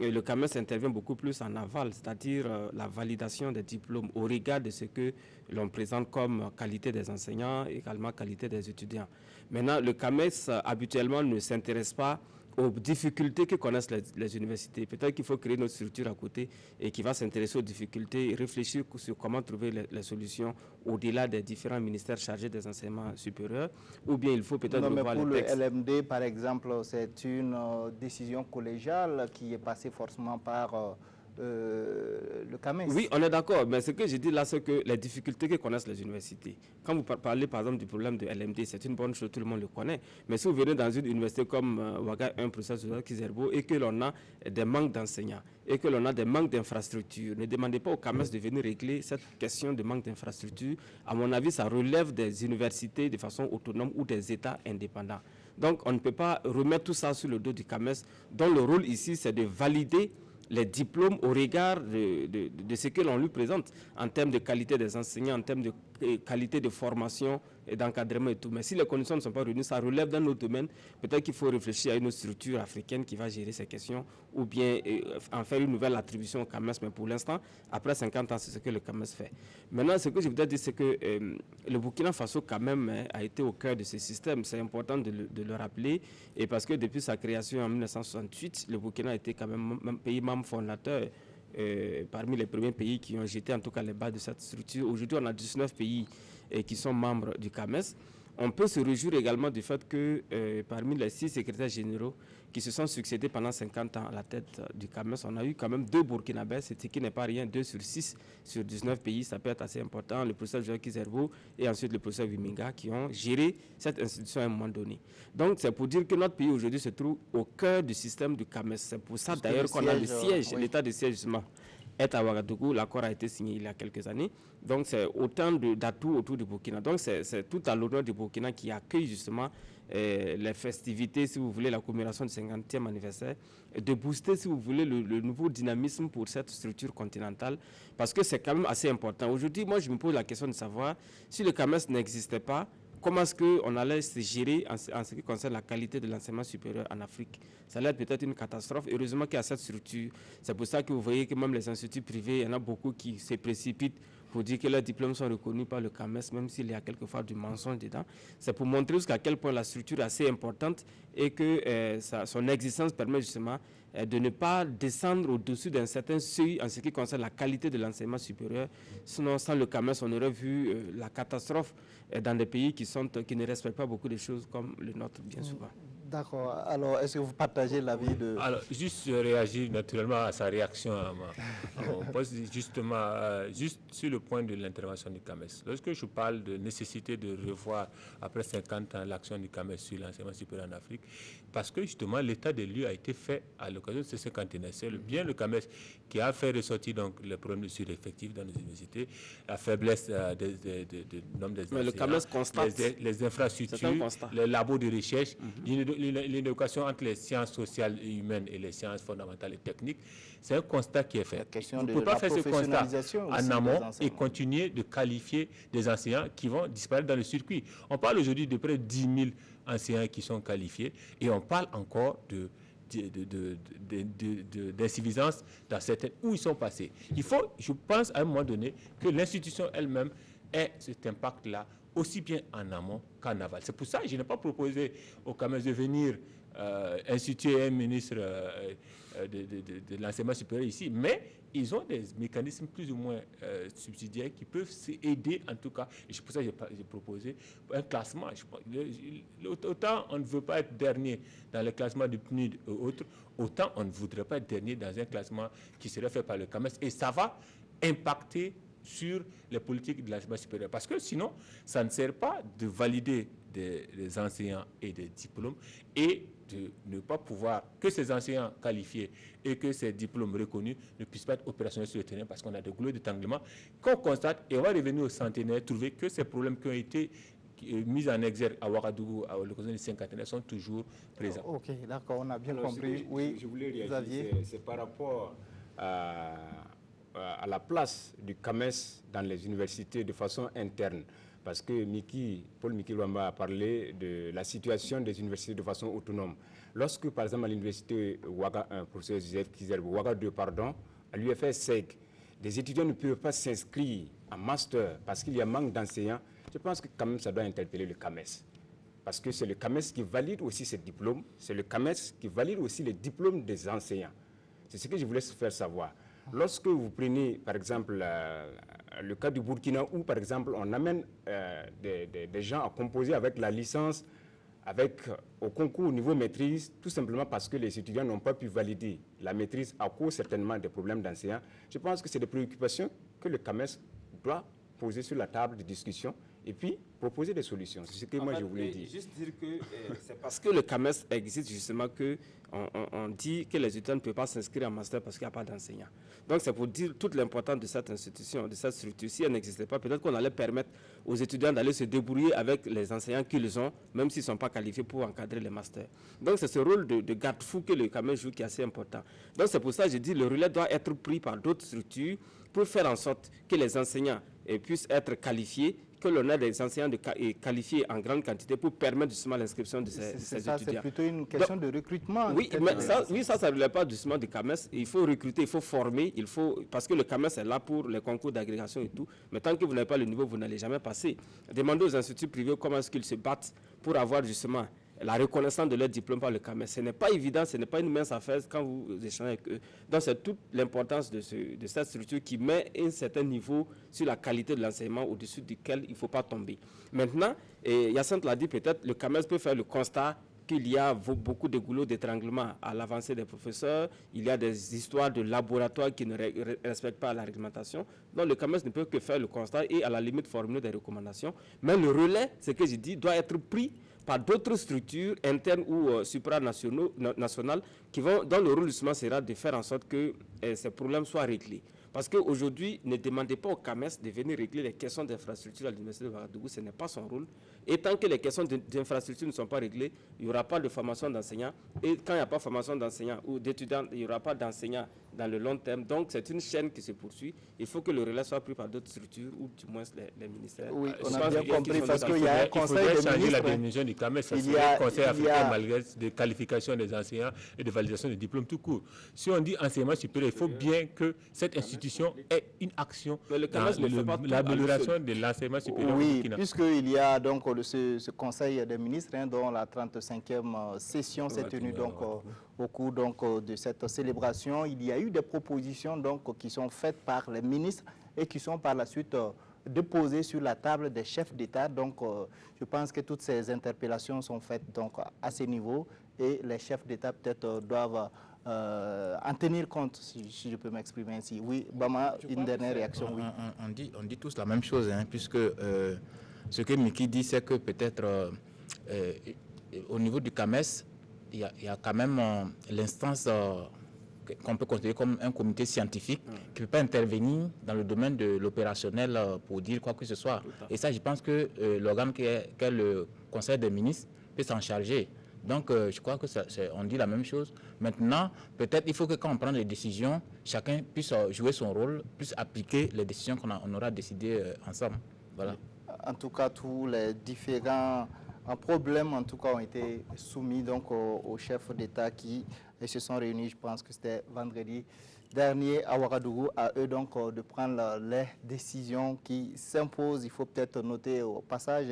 le CAMES intervient beaucoup plus en aval, c'est-à-dire la validation des diplômes au regard de ce que l'on présente comme qualité des enseignants, également qualité des étudiants. Maintenant, le CAMES habituellement ne s'intéresse pas aux difficultés que connaissent les universités. Peut-être qu'il faut créer notre structure à côté et qui va s'intéresser aux difficultés et réfléchir sur comment trouver les solutions au-delà des différents ministères chargés des enseignements supérieurs. Ou bien il faut peut-être revoir les textes. Pour le LMD, par exemple, c'est une décision collégiale qui est passée forcément par le CAMES. Oui, on est d'accord, mais ce que je dis là, c'est que les difficultés que connaissent les universités, quand vous parlez par exemple du problème de LMD, c'est une bonne chose, tout le monde le connaît, mais si vous venez dans une université comme Ouaga 1, professeur Kizerbo, et que l'on a des manques d'enseignants, et que l'on a des manques d'infrastructures, ne demandez pas au CAMES de venir régler cette question de manque d'infrastructures. À mon avis, ça relève des universités de façon autonome ou des États indépendants. Donc on ne peut pas remettre tout ça sur le dos du CAMES, dont le rôle ici, c'est de valider les diplômes au regard de ce que l'on lui présente en termes de qualité des enseignants, en termes de qualité de formation et d'encadrement et tout. Mais si les conditions ne sont pas réunies, ça relève d'un autre domaine. Peut-être qu'il faut réfléchir à une structure africaine qui va gérer ces questions ou bien en faire une nouvelle attribution au CAMES. Mais pour l'instant, après 50 ans, c'est ce que le CAMES fait. Maintenant, ce que je voudrais dire, c'est que le Burkina Faso, quand même, a été au cœur de ce système. C'est important de le rappeler. Et parce que depuis sa création en 1968, le Burkina a été quand même un pays membre fondateur. Parmi les premiers pays qui ont jeté en tout cas les bases de cette structure. Aujourd'hui, on a 19 pays qui sont membres du CAMES. On peut se réjouir également du fait que parmi les 6 secrétaires généraux qui se sont succédés pendant 50 ans à la tête du CAMES, on a eu quand même 2 Burkinabés, ce qui n'est pas rien, 2 sur 6 sur 19 pays, ça peut être assez important. Le professeur Joël Kizerbo et ensuite le professeur Wiminga qui ont géré cette institution à un moment donné. Donc c'est pour dire que notre pays aujourd'hui se trouve au cœur du système du CAMES. C'est pour ça d'ailleurs qu'on a le siège, l'état de siège justement est à Ouagadougou. L'accord a été signé il y a quelques années. Donc c'est autant d'atouts autour du Burkina. Donc c'est tout à l'honneur du Burkina qui accueille justement les festivités, si vous voulez, la commémoration du 50e anniversaire, de booster, si vous voulez, le nouveau dynamisme pour cette structure continentale, parce que c'est quand même assez important. Aujourd'hui, moi, je me pose la question de savoir, si le CAMES n'existait pas, comment est-ce qu'on allait se gérer en ce qui concerne la qualité de l'enseignement supérieur en Afrique? Ça allait être peut-être une catastrophe. Heureusement qu'il y a cette structure. C'est pour ça que vous voyez que même les instituts privés, il y en a beaucoup qui se précipitent pour dire que leurs diplômes sont reconnus par le CAMES, même s'il y a quelquefois du mensonge dedans. C'est pour montrer jusqu'à quel point la structure est assez importante et que son existence permet justement de ne pas descendre au-dessus d'un certain seuil en ce qui concerne la qualité de l'enseignement supérieur. Sinon, sans le CAMES, on aurait vu la catastrophe dans des pays qui ne respectent pas beaucoup de choses comme le nôtre, bien souvent. D'accord. Alors, est-ce que vous partagez l'avis de... Alors, juste réagir naturellement à sa réaction à mon poste, justement, juste sur le point de l'intervention du CAMES. Lorsque je parle de nécessité de revoir, après 50 ans, l'action du CAMES sur l'enseignement supérieur en Afrique, parce que justement, l'état des lieux a été fait à l'occasion de ces 50 ans. C'est bien le CAMES qui a fait ressortir donc, le problème de sureffectif dans les universités, la faiblesse du nombre des enseignants, le CAMES constate les infrastructures, les labos de recherche, l'inéducation entre les sciences sociales et humaines et les sciences fondamentales et techniques. C'est un constat qui est fait. Vous ne pouvez pas faire ce constat en amont et continuer de qualifier des enseignants qui vont disparaître dans le circuit. On parle aujourd'hui de près de 10 000 enseignants qui sont qualifiés et on parle encore d'insuffisance dans certaines où ils sont passés. Il faut, je pense, à un moment donné, que l'institution elle-même ait cet impact-là, aussi bien en amont qu'en aval. C'est pour ça que je n'ai pas proposé au CAMES de venir instituer un ministre de l'enseignement supérieur ici, mais ils ont des mécanismes plus ou moins subsidiaires qui peuvent aider en tout cas. Et c'est pour ça que j'ai proposé un classement. Autant on ne veut pas être dernier dans le classement du PNUD et autres, autant on ne voudrait pas être dernier dans un classement qui serait fait par le CAMES. Et ça va impacter sur les politiques de l'enseignement supérieur. Parce que sinon, ça ne sert pas de valider des enseignants et des diplômes et de ne pas pouvoir que ces enseignants qualifiés et que ces diplômes reconnus ne puissent pas être opérationnels sur le terrain parce qu'on a des goulots d'étranglement qu'on constate et on va revenir au centenaire, trouver que ces problèmes qui ont été mis en exergue à Ouagadougou à l'occasion du cinquantenaire sont toujours présents. Ok, d'accord, on a bien compris. Oui, je voulais réagir, c'est par rapport à la place du CAMES dans les universités de façon interne. Parce que Paul Miki Luamba a parlé de la situation des universités de façon autonome. Lorsque, par exemple, à l'université Ouaga 1, professeur Joseph Kizerbo, Ouaga 2, pardon, à l'UFSEG, des étudiants ne peuvent pas s'inscrire en master parce qu'il y a manque d'enseignants, je pense que quand même ça doit interpeller le CAMES. Parce que c'est le CAMES qui valide aussi ces diplômes, c'est le CAMES qui valide aussi les diplômes des enseignants. C'est ce que je voulais faire savoir. Lorsque vous prenez, par exemple, le cas du Burkina, où, par exemple, on amène des gens à composer avec la licence, au concours au niveau maîtrise, tout simplement parce que les étudiants n'ont pas pu valider la maîtrise à cause certainement des problèmes d'enseignants. Je pense que c'est des préoccupations que le CAMES doit poser sur la table de discussion et puis proposer des solutions. C'est ce que moi je voulais dire. Juste dire que c'est parce que le CAMES existe justement qu'on dit que les étudiants ne peuvent pas s'inscrire en master parce qu'il n'y a pas d'enseignants. Donc c'est pour dire toute l'importance de cette institution, de cette structure. Si elle n'existait pas, peut-être qu'on allait permettre aux étudiants d'aller se débrouiller avec les enseignants qu'ils ont, même s'ils ne sont pas qualifiés pour encadrer les masters. Donc c'est ce rôle de garde-fou que le CAMES joue qui est assez important. Donc c'est pour ça que je dis que le relais doit être pris par d'autres structures pour faire en sorte que les enseignants puissent être qualifiés, que l'on ait des enseignants qualifiés en grande quantité pour permettre justement l'inscription de ces étudiants. C'est plutôt une question de recrutement. Oui, mais ça ne relève pas justement du CAMES. Il faut recruter, il faut former, parce que le CAMES est là pour les concours d'agrégation et tout. Mais tant que vous n'avez pas le niveau, vous n'allez jamais passer. Demandez aux instituts privés comment est-ce qu'ils se battent pour avoir justement la reconnaissance de leur diplôme par le CAMES. Ce n'est pas évident, ce n'est pas une mince affaire quand vous échangez avec eux. Donc c'est toute l'importance de cette structure qui met un certain niveau sur la qualité de l'enseignement au-dessus duquel il ne faut pas tomber. Maintenant, Hyacinthe l'a dit, peut-être le CAMES peut faire le constat qu'il y a beaucoup de goulots d'étranglement à l'avancée des professeurs, il y a des histoires de laboratoires qui ne respectent pas la réglementation. Donc le CAMES ne peut que faire le constat et à la limite formuler des recommandations. Mais le relais, ce que j'ai dit, doit être pris par d'autres structures internes ou supranationales dont le rôle justement sera de faire en sorte que ces problèmes soient réglés. Parce qu'aujourd'hui, ne demandez pas au CAMES de venir régler les questions d'infrastructure à l'Université de Ouagadougou, ce n'est pas son rôle. Et tant que les questions d'infrastructure ne sont pas réglées, il n'y aura pas de formation d'enseignants. Et quand il n'y a pas de formation d'enseignants ou d'étudiants, il n'y aura pas d'enseignants dans le long terme. Donc, c'est une chaîne qui se poursuit. Il faut que le relais soit pris par d'autres structures ou du moins les ministères. Oui, on a bien compris parce qu'il y a un conseil des changer ministres. La définition du CAMES, ça serait un conseil africain malgré de qualification des enseignants et de validation des diplômes tout court. Si on dit enseignement supérieur, il faut bien que cette institution ait une action dans l'amélioration de l'enseignement supérieur. Oui, puisqu'il y a donc ce conseil des ministres dont la 35e session s'est tenue donc au cours de cette célébration. Il y a eu des propositions donc qui sont faites par les ministres et qui sont par la suite déposées sur la table des chefs d'État. Donc je pense que toutes ces interpellations sont faites donc à ce niveau et les chefs d'État peut-être doivent en tenir compte, si je peux m'exprimer ainsi. Oui, Bama, une dernière réaction. Oui. On dit tous la même chose, hein, puisque ce que Miki dit, c'est que peut-être au niveau du CAMES, il y a quand même l'instance qu'on peut considérer comme un comité scientifique qui ne peut pas intervenir dans le domaine de l'opérationnel pour dire quoi que ce soit. Et ça, je pense que l'organe qui est le Conseil des ministres peut s'en charger. Donc, je crois que on dit la même chose. Maintenant, peut-être il faut que quand on prend des décisions, chacun puisse jouer son rôle, puisse appliquer les décisions qu'on aura décidées ensemble. Voilà. En tout cas, tous les différents problèmes en tout cas ont été soumis donc aux chefs d'État qui se sont réunis. Je pense que c'était vendredi dernier à Ouagadougou, à eux donc de prendre les décisions qui s'imposent. Il faut peut-être noter au passage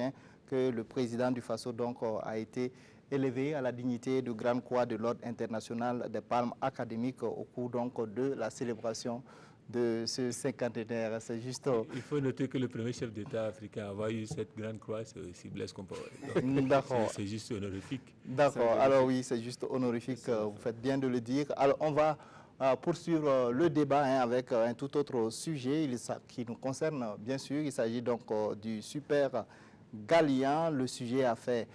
que le président du Faso donc a été élevé à la dignité de Grande Croix de l'Ordre international des palmes académiques au cours donc de la célébration de ce cinquantenaire. C'est juste... Il faut noter que le premier chef d'État africain à avoir eu cette Grande Croix, c'est aussi Blaise Compaoré. D'accord. C'est juste honorifique. D'accord. Alors oui, c'est juste honorifique. Vous faites bien de le dire. Alors on va poursuivre le débat avec un tout autre sujet qui nous concerne bien sûr. Il s'agit donc du Super Galien. Le sujet a fait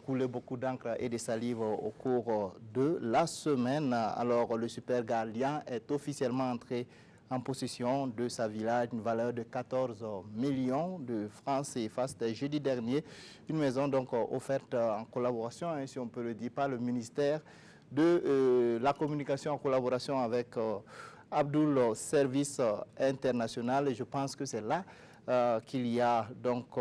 couler beaucoup d'encre et de salive au cours de la semaine. Alors le Super Galien est officiellement entré en possession de sa villa d'une valeur de 14 millions de francs CFA. C'était jeudi dernier. Une maison donc offerte en collaboration, si on peut le dire, par le ministère de la communication en collaboration avec Abdoul Service International. Et je pense que c'est là qu'il y a donc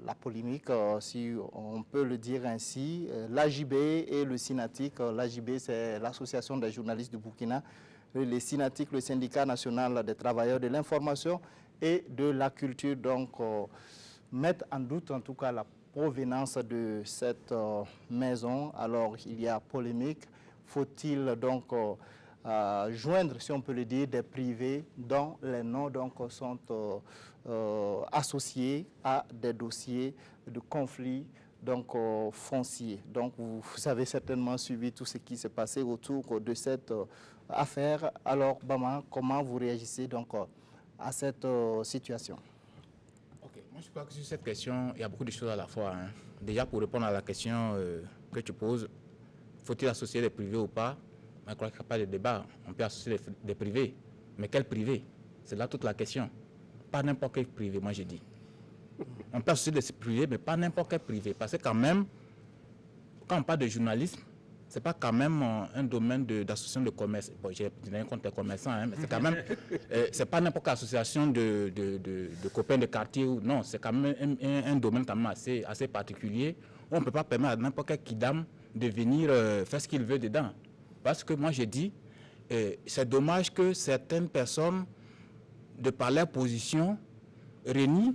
la polémique, si on peut le dire ainsi. L'AJB et le SYNATIC. L'AJB, c'est l'Association des journalistes du Burkina. Les SYNATIC, le syndicat national des travailleurs de l'information et de la culture, donc mettent en doute en tout cas la provenance de cette maison. Alors il y a polémique. Faut-il donc joindre, si on peut le dire, des privés dont les noms donc sont associés à des dossiers de conflits donc fonciers. Donc vous avez certainement suivi tout ce qui s'est passé autour de cette affaire. Alors Bama, comment vous réagissez donc à cette situation? Okay. Moi je crois que sur cette question, il y a beaucoup de choses à la fois. Hein. Déjà pour répondre à la question que tu poses, faut-il associer les privés ou pas? Je crois qu'il n'y a pas de débat. On peut associer des privés. Mais quel privé? C'est là toute la question. Pas n'importe quel privé, moi j'ai dit. On peut associer des privés, mais pas n'importe quel privé. Parce que quand même, quand on parle de journalisme, ce n'est pas quand même un domaine d'association de commerce. Bon, j'ai rien contre les commerçants, hein, mais c'est quand même... c'est pas n'importe quelle association de copains de quartier. Non, c'est quand même un domaine quand même assez particulier. Où on ne peut pas permettre à n'importe quel kidam de venir faire ce qu'il veut dedans. Parce que moi j'ai dit, c'est dommage que certaines personnes, de par leur position, renient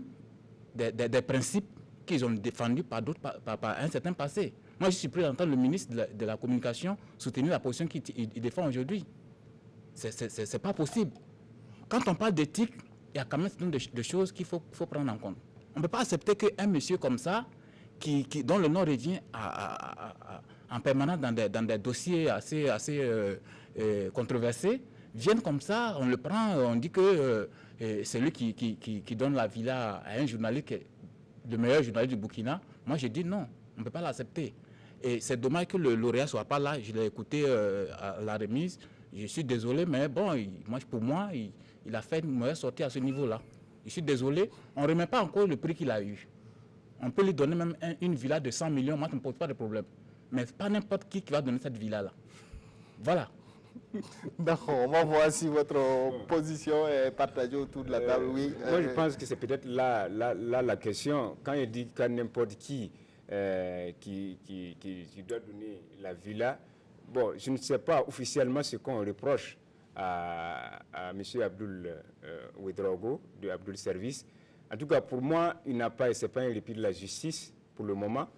des principes qu'ils ont défendus par un certain passé. Moi, je suis prêt à entendre le ministre de la Communication soutenir la position qu'il défend aujourd'hui. C'est pas possible. Quand on parle d'éthique, il y a quand même un certain nombre de choses qu'il faut prendre en compte. On ne peut pas accepter qu'un monsieur comme ça, dont le nom revient en permanence dans des dossiers assez controversés, vienne comme ça, on le prend, on dit que c'est lui qui donne la villa à un journaliste, le meilleur journaliste du Burkina. Moi, je dis non, on ne peut pas l'accepter. Et c'est dommage que le lauréat ne soit pas là. Je l'ai écouté à la remise. Je suis désolé, mais bon, pour moi, il a fait une mauvaise sortie à ce niveau-là. Je suis désolé, on ne remet pas encore le prix qu'il a eu. On peut lui donner même une villa de 100 millions, moi, ça ne me pose pas de problème. Mais pas n'importe qui va donner cette villa-là. Voilà. D'accord, on va voir si votre position est partagée autour de la table. Oui. Moi, je pense que c'est peut-être là la question. Quand il dit qu'à n'importe qui doit donner la villa, bon, je ne sais pas officiellement ce qu'on reproche à M. Abdoul Ouedraogo de Abdoul Service. En tout cas, pour moi, ce n'est pas un répit de la justice pour le moment.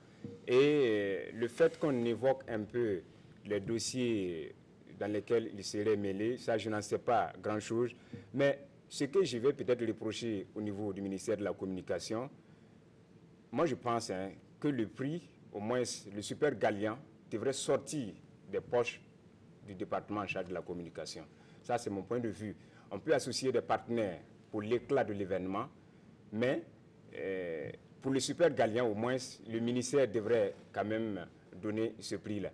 Et le fait qu'on évoque un peu les dossiers dans lesquels il serait mêlé, ça, je n'en sais pas grand-chose. Mais ce que je vais peut-être reprocher au niveau du ministère de la Communication, moi, je pense que le prix, au moins le super gagnant, devrait sortir des poches du département en charge de la communication. Ça, c'est mon point de vue. On peut associer des partenaires pour l'éclat de l'événement, mais pour le super gagnant, au moins, le ministère devrait quand même donner ce prix-là.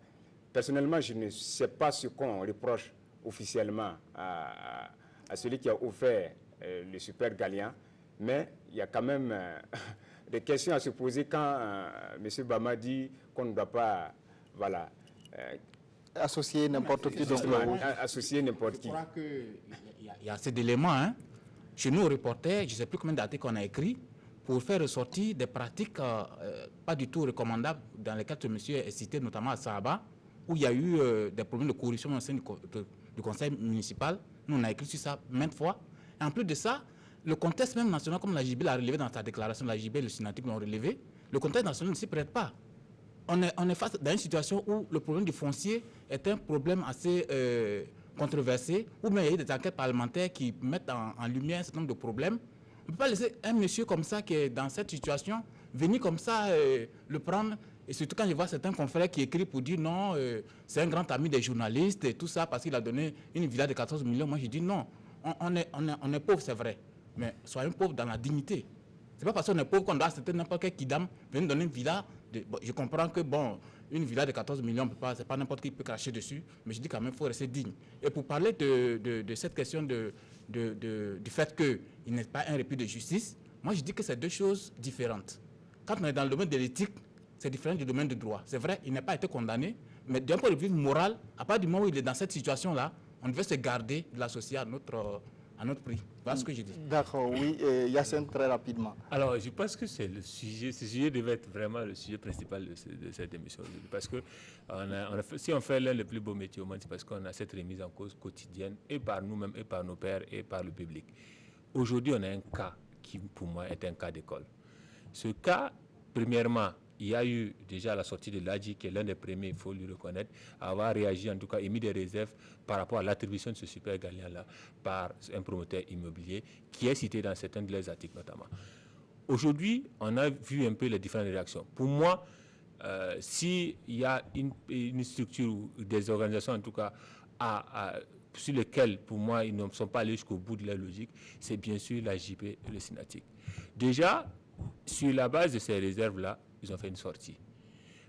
Personnellement, je ne sais pas ce qu'on reproche officiellement à celui qui a offert le super gagnant, mais il y a quand même des questions à se poser quand M. Bama dit qu'on ne doit pas, voilà, associer n'importe qui. Associer n'importe qui. Je crois qu'il y a assez d'éléments. Hein. Chez nous, reporters, je ne sais plus combien d'articles on a écrit pour faire ressortir des pratiques pas du tout recommandables dans lesquelles ce monsieur est cité, notamment à Sahaba, où il y a eu des problèmes de corruption au sein du conseil municipal. Nous, on a écrit sur ça maintes fois. Et en plus de ça, le contexte même national, comme la JB l'a relevé dans sa déclaration, la JB et le Synatic l'ont relevé, le contexte national ne s'y prête pas. On est face à une situation où le problème du foncier est un problème assez controversé, où même il y a eu des enquêtes parlementaires qui mettent en lumière un certain nombre de problèmes. On ne peut pas laisser un monsieur comme ça qui est dans cette situation venir comme ça le prendre. Et surtout quand je vois certains confrères qui écrivent pour dire non, c'est un grand ami des journalistes et tout ça parce qu'il a donné une villa de 14 millions. Moi, je dis non, on est pauvre, c'est vrai, mais soyons pauvres dans la dignité. C'est pas parce qu'on est pauvre qu'on doit accepter n'importe quel kidam venir donner une villa. Bon, je comprends que bon, une villa de 14 millions, c'est pas n'importe qui peut cracher dessus, mais je dis quand même qu'il faut rester digne. Et pour parler de cette question du fait qu'il n'est pas un répit de justice, moi je dis que c'est deux choses différentes. Quand on est dans le domaine de l'éthique, c'est différent du domaine du droit. C'est vrai, il n'a pas été condamné, mais d'un point de vue moral, à partir du moment où il est dans cette situation-là, on devait se garder de l'associer à notre prix. Voilà ce que je dis. D'accord, oui. Yacine, très rapidement. Alors, je pense que c'est le sujet. Ce sujet devait être vraiment le sujet principal de cette émission. Parce que si on fait l'un des plus beaux métiers au monde, c'est parce qu'on a cette remise en cause quotidienne, et par nous-mêmes, et par nos pairs, et par le public. Aujourd'hui, on a un cas qui, pour moi, est un cas d'école. Ce cas, premièrement, il y a eu déjà la sortie de l'ADJI, qui est l'un des premiers, il faut lui reconnaître, à avoir réagi, en tout cas émis des réserves par rapport à l'attribution de ce super gagnant-là par un promoteur immobilier qui est cité dans certains de leurs articles notamment. Aujourd'hui, on a vu un peu les différentes réactions. Pour moi, s'il y a une structure ou des organisations, en tout cas, sur lesquelles, pour moi, ils ne sont pas allés jusqu'au bout de leur logique, c'est bien sûr la JP et le Synatic. Déjà, sur la base de ces réserves-là, ils ont fait une sortie.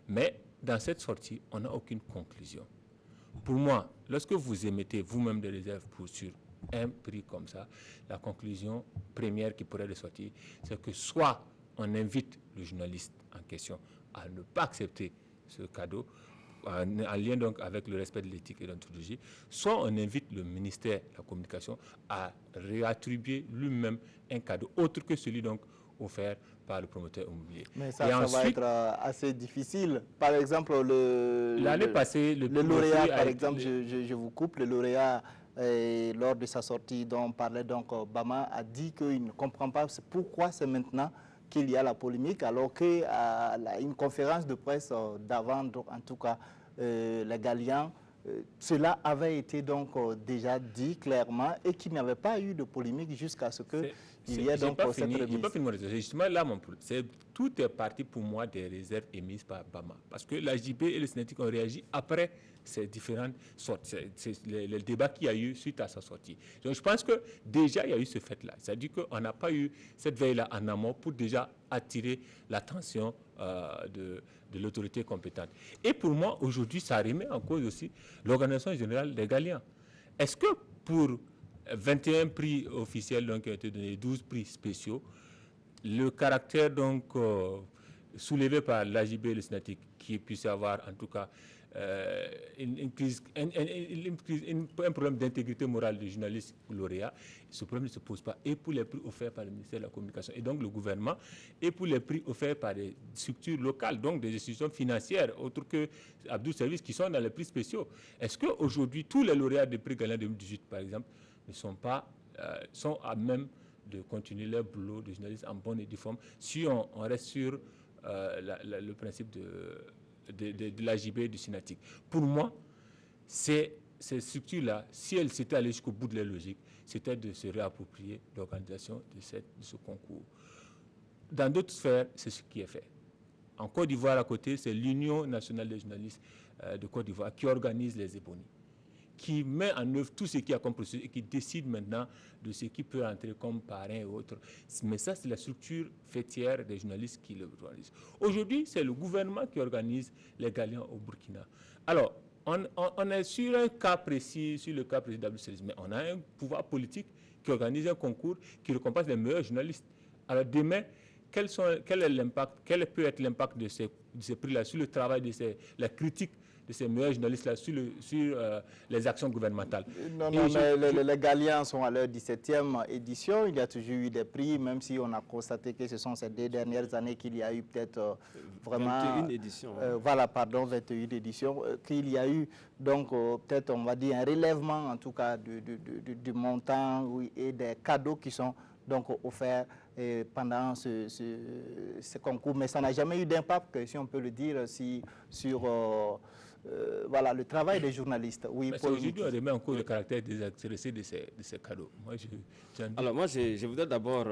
Mais dans cette sortie, on n'a aucune conclusion. Pour moi, lorsque vous émettez vous-même des réserves sur un prix comme ça, la conclusion première qui pourrait ressortir, c'est que soit on invite le journaliste en question à ne pas accepter ce cadeau, en lien donc avec le respect de l'éthique et de l'ontologie, soit on invite le ministère de la Communication à réattribuer lui-même un cadeau autre que celui donc offert par le promoteur immobilier. Mais ça va être assez difficile. Par exemple, l'année passée, le lauréat, par exemple, je vous coupe, le lauréat, lors de sa sortie dont parlait donc Bama, a dit qu'il ne comprend pas pourquoi c'est maintenant qu'il y a la polémique, alors qu'à une conférence de presse d'avant, en tout cas, les Galiens, cela avait été donc déjà dit clairement et qu'il n'y avait pas eu de polémique jusqu'à ce qu'il y ait donc cette remise. Je n'ai pas fini mon raisonnement. Justement, là, tout est parti pour moi des réserves émises par Bama. Parce que la JB et le Sénatique ont réagi après ces différentes sorties, le débat qu'il y a eu suite à sa sortie. Donc, je pense que déjà, il y a eu ce fait-là. C'est-à-dire qu'on n'a pas eu cette veille-là en amont pour déjà attirer l'attention de l'autorité compétente. Et pour moi, aujourd'hui, ça remet en cause aussi l'organisation générale des Galiens. Est-ce que pour 21 prix officiels donc, qui ont été donnés, 12 prix spéciaux, le caractère donc, soulevé par l'AJB et le Sénatique, qui puisse avoir en tout cas un problème d'intégrité morale des journalistes lauréats, ce problème ne se pose pas. Et pour les prix offerts par le ministère de la Communication et donc le gouvernement, et pour les prix offerts par des structures locales, donc des institutions financières, autres que Abdou Service, qui sont dans les prix spéciaux. Est-ce qu'aujourd'hui, tous les lauréats des prix Galien 2018, par exemple, ne sont pas sont à même de continuer leur boulot de journaliste en bonne et due forme si on reste sur le principe de l'AJB et du Sénatique. Pour moi, ces structures-là, si elles s'étaient allées jusqu'au bout de leur logique, c'était de se réapproprier l'organisation de ce concours. Dans d'autres sphères, c'est ce qui est fait. En Côte d'Ivoire, à côté, c'est l'Union nationale des journalistes de Côte d'Ivoire qui organise les ébonies, qui met en œuvre tout ce qui a comme processus et qui décide maintenant de ce qui peut entrer comme parrain et autres. Mais ça, c'est la structure fêtière des journalistes qui le organisent. Aujourd'hui, c'est le gouvernement qui organise les Galiens au Burkina. Alors, on est sur un cas précis, sur le cas précis d'Abdou Service, mais on a un pouvoir politique qui organise un concours qui récompense les meilleurs journalistes. Alors, demain, quel peut être l'impact de ces prix-là sur le travail de la critique de ces meilleurs journalistes-là sur les actions gouvernementales? Non, mais les Galiens sont à leur 17e édition. Il y a toujours eu des prix, même si on a constaté que ce sont ces 2 dernières années qu'il y a eu peut-être vraiment... 21 éditions. Voilà, pardon, 21 éditions. Qu'il y a eu, donc, peut-être, on va dire, un relèvement, en tout cas, du montant et des cadeaux qui sont donc offerts pendant ce concours. Mais ça n'a jamais eu d'impact, si on peut le dire, sur... voilà, le travail des journalistes. Oui, aujourd'hui, on remet en cause le caractère désintéressé de ces cadeaux. Alors moi, je voudrais d'abord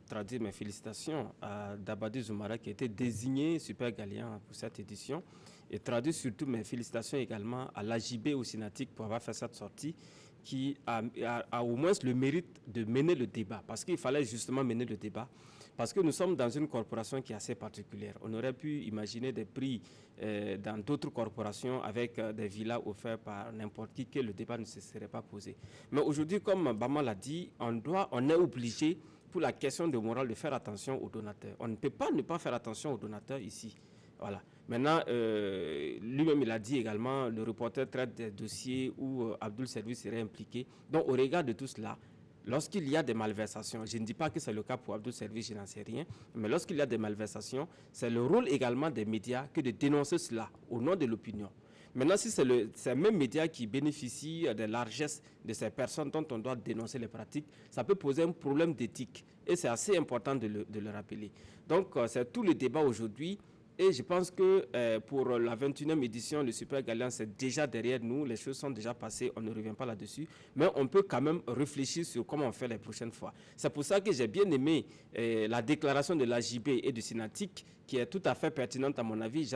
traduire mes félicitations à Dabadi Zoumara qui a été désigné Super Galien pour cette édition et traduire surtout mes félicitations également à l'AJB au Sénatique pour avoir fait cette sortie qui a au moins le mérite de mener le débat, parce qu'il fallait justement mener le débat. Parce que nous sommes dans une corporation qui est assez particulière. On aurait pu imaginer des prix dans d'autres corporations avec des villas offertes par n'importe qui, que le débat ne se serait pas posé. Mais aujourd'hui, comme Bama l'a dit, on est obligé, pour la question de morale, de faire attention aux donateurs. On ne peut pas ne pas faire attention aux donateurs ici. Voilà. Maintenant, lui-même, il a dit également, le reporter traite des dossiers où Abdoul Service serait impliqué. Donc, au regard de tout cela, lorsqu'il y a des malversations, je ne dis pas que c'est le cas pour Abdoul Service, je n'en sais rien, mais lorsqu'il y a des malversations, c'est le rôle également des médias que de dénoncer cela au nom de l'opinion. Maintenant, si c'est ces mêmes médias qui bénéficient de largesse de ces personnes dont on doit dénoncer les pratiques, ça peut poser un problème d'éthique. Et c'est assez important de le rappeler. Donc, c'est tout le débat aujourd'hui. Et je pense que pour la 21e édition, le Super Galien, c'est déjà derrière nous. Les choses sont déjà passées, on ne revient pas là-dessus. Mais on peut quand même réfléchir sur comment on fait les prochaines fois. C'est pour ça que j'ai bien aimé la déclaration de l'AJB et du Sénatique, qui est tout à fait pertinente à mon avis.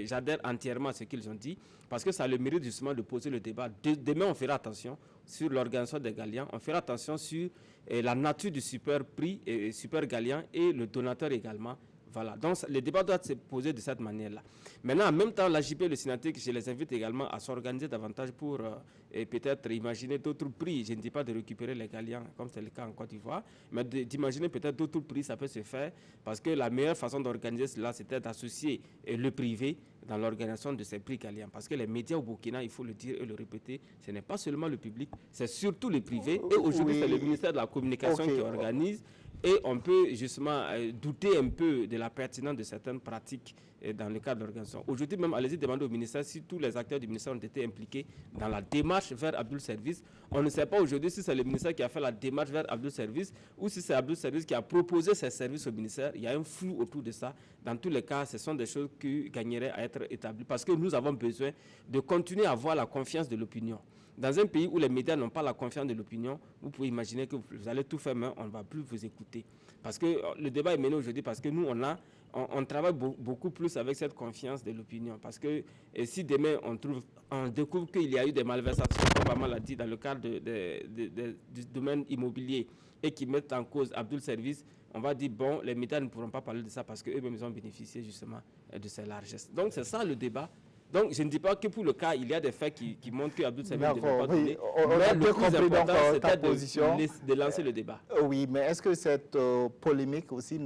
J'adhère entièrement à ce qu'ils ont dit, parce que ça a le mérite justement de poser le débat. Demain, on fera attention sur l'organisation des Galiens. On fera attention sur la nature du super prix, Super Galien et le donateur également. Voilà, donc le débat doit se poser de cette manière-là. Maintenant, en même temps, l'AJB et le Sénatique, je les invite également à s'organiser davantage pour peut-être imaginer d'autres prix. Je ne dis pas de récupérer les Galiens, comme c'est le cas en Côte d'Ivoire, mais d'imaginer peut-être d'autres prix, ça peut se faire, parce que la meilleure façon d'organiser cela, c'était d'associer le privé dans l'organisation de ces prix Galiens. Parce que les médias au Burkina, il faut le dire et le répéter, ce n'est pas seulement le public, c'est surtout le privé. Et aujourd'hui, c'est le ministère de la Communication qui organise. Et on peut justement douter un peu de la pertinence de certaines pratiques dans le cadre de l'organisation. Aujourd'hui même, allez-y demander au ministère si tous les acteurs du ministère ont été impliqués dans la démarche vers Abdul Service. On ne sait pas aujourd'hui si c'est le ministère qui a fait la démarche vers Abdul Service ou si c'est Abdul Service qui a proposé ses services au ministère. Il y a un flou autour de ça. Dans tous les cas, ce sont des choses qui gagneraient à être établies parce que nous avons besoin de continuer à avoir la confiance de l'opinion. Dans un pays où les médias n'ont pas la confiance de l'opinion, vous pouvez imaginer que vous allez tout faire, mais on ne va plus vous écouter. Parce que le débat est mené aujourd'hui parce que nous, on travaille beaucoup plus avec cette confiance de l'opinion. Parce que si demain, on découvre qu'il y a eu des malversations, comme Maman l'a dit, dans le cadre du domaine immobilier et qui mettent en cause Abdul Service, on va dire, bon, les médias ne pourront pas parler de ça parce qu'eux-mêmes ont bénéficié justement de ces largesses. Donc, c'est ça le débat. Donc, je ne dis pas que pour le cas, il y a des faits qui montrent qu'Abdul Service ne devrait pas donner. On a bien compris donc ta position. De lancer le débat. Oui, mais est-ce que cette polémique aussi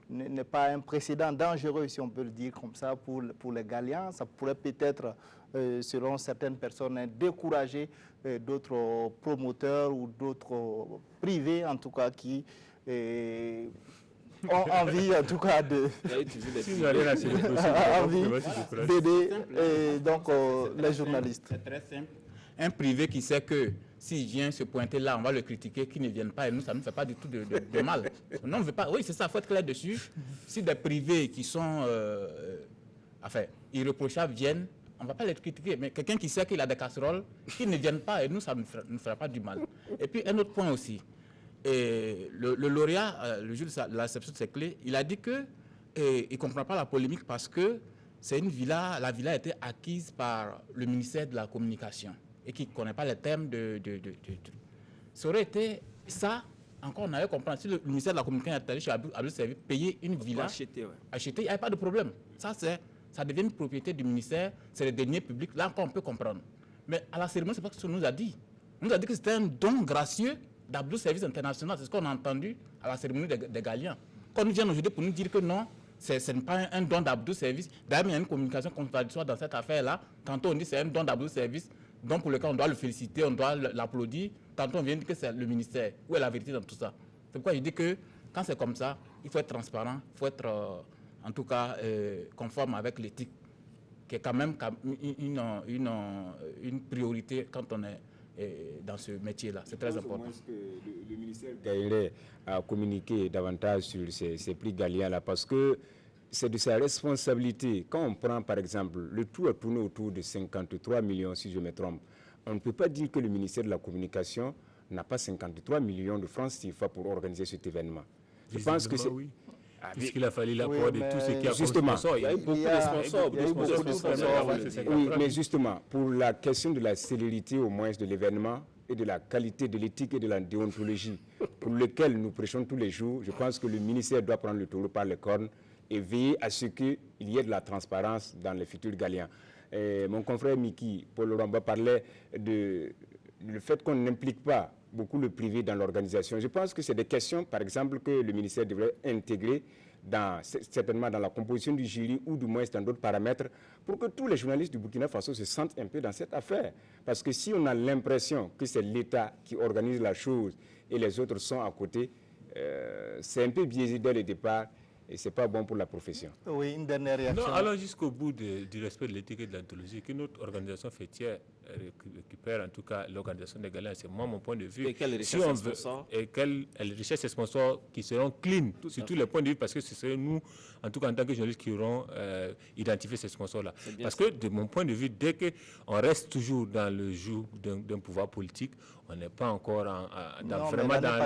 n'est pas un précédent dangereux, si on peut le dire comme ça, pour les Galiens? Ça pourrait peut-être, selon certaines personnes, décourager d'autres promoteurs ou d'autres privés, en tout cas, qui ont envie, en tout cas, d'aider donc les journalistes. C'est très simple. Un privé qui sait que s'il vient se pointer là, on va le critiquer, qu'il ne vienne pas, et nous, ça ne nous fait pas du tout de mal. Non, on ne veut pas. Oui, c'est ça, il faut être clair dessus. Si des privés qui sont irréprochables viennent, on ne va pas les critiquer. Mais quelqu'un qui sait qu'il a des casseroles, qu'il ne vienne pas, et nous, ça ne nous fera pas du mal. Et puis, un autre point aussi. Et le lauréat, le juge de la réception de ses clés, il a dit qu'il ne comprend pas la polémique parce que c'est une villa, la villa a été acquise par le ministère de la Communication et qui ne connaît pas les termes de. Ça aurait été ça, encore on avait compris. Si le ministère de la Communication est allé chez Abdul Service payer une villa, acheter, il n'y a pas de problème. Ça devient une propriété du ministère, c'est le deniers publics, là encore on peut comprendre. Mais à la cérémonie, ce n'est pas ce qu'on nous a dit. On nous a dit que c'était un don gracieux d'Abdul Service International, c'est ce qu'on a entendu à la cérémonie des Galiens. Quand nous vient aujourd'hui pour nous dire que non, ce n'est pas un don d'Abdul Service, d'ailleurs il y a une communication contradictoire dans cette affaire-là. Tantôt on dit que c'est un don d'Abdul Service, donc pour lequel on doit le féliciter, on doit l'applaudir. Tantôt on vient dire que c'est le ministère. Où est la vérité dans tout ça? C'est pourquoi je dis que quand c'est comme ça, il faut être transparent, il faut être en tout cas conforme avec l'éthique, qui est quand même une priorité quand on est dans ce métier-là. C'est très important. Que le ministère gagnerait à communiquer davantage sur ces prix Galiens-là parce que c'est de sa responsabilité. Quand on prend par exemple, le tout a tourné autour de 53 millions si je me trompe. On ne peut pas dire que le ministère de la Communication n'a pas 53 millions de francs CFA pour organiser cet événement. Je pense que c'est... Oui. Puisqu'il a fallu l'accord de tout ce qui a justement, il y a eu beaucoup de sponsors. Oui, mais justement, pour la question de la célérité au moins de l'événement et de la qualité de l'éthique et de la déontologie pour lequel nous prêchons tous les jours, je pense que le ministère doit prendre le taureau par les cornes et veiller à ce qu'il y ait de la transparence dans les futurs Galiens. Mon confrère Miki, Paul Ramba, parlait du fait qu'on n'implique pas beaucoup le privé dans l'organisation. Je pense que c'est des questions, par exemple, que le ministère devrait intégrer certainement dans la composition du jury ou du moins dans d'autres paramètres pour que tous les journalistes du Burkina Faso se sentent un peu dans cette affaire. Parce que si on a l'impression que c'est l'État qui organise la chose et les autres sont à côté, c'est un peu biaisé dès le départ. Et ce n'est pas bon pour la profession. Oui, une dernière réaction. Non, allons jusqu'au bout du respect de l'éthique et de l'anthologie, que notre organisation fêtière récupère en tout cas l'organisation des Galiens. C'est moi mon point de vue. Et quelle richesse et sponsors. Et quelle richesse et sponsors qui seront clean sur tous les points de vue, parce que ce serait nous, en tout cas en tant que journalistes, qui auront identifié ces sponsors-là. Parce que de mon point de vue, dès qu'on reste toujours dans le joug d'un pouvoir politique, on n'est pas encore vraiment dans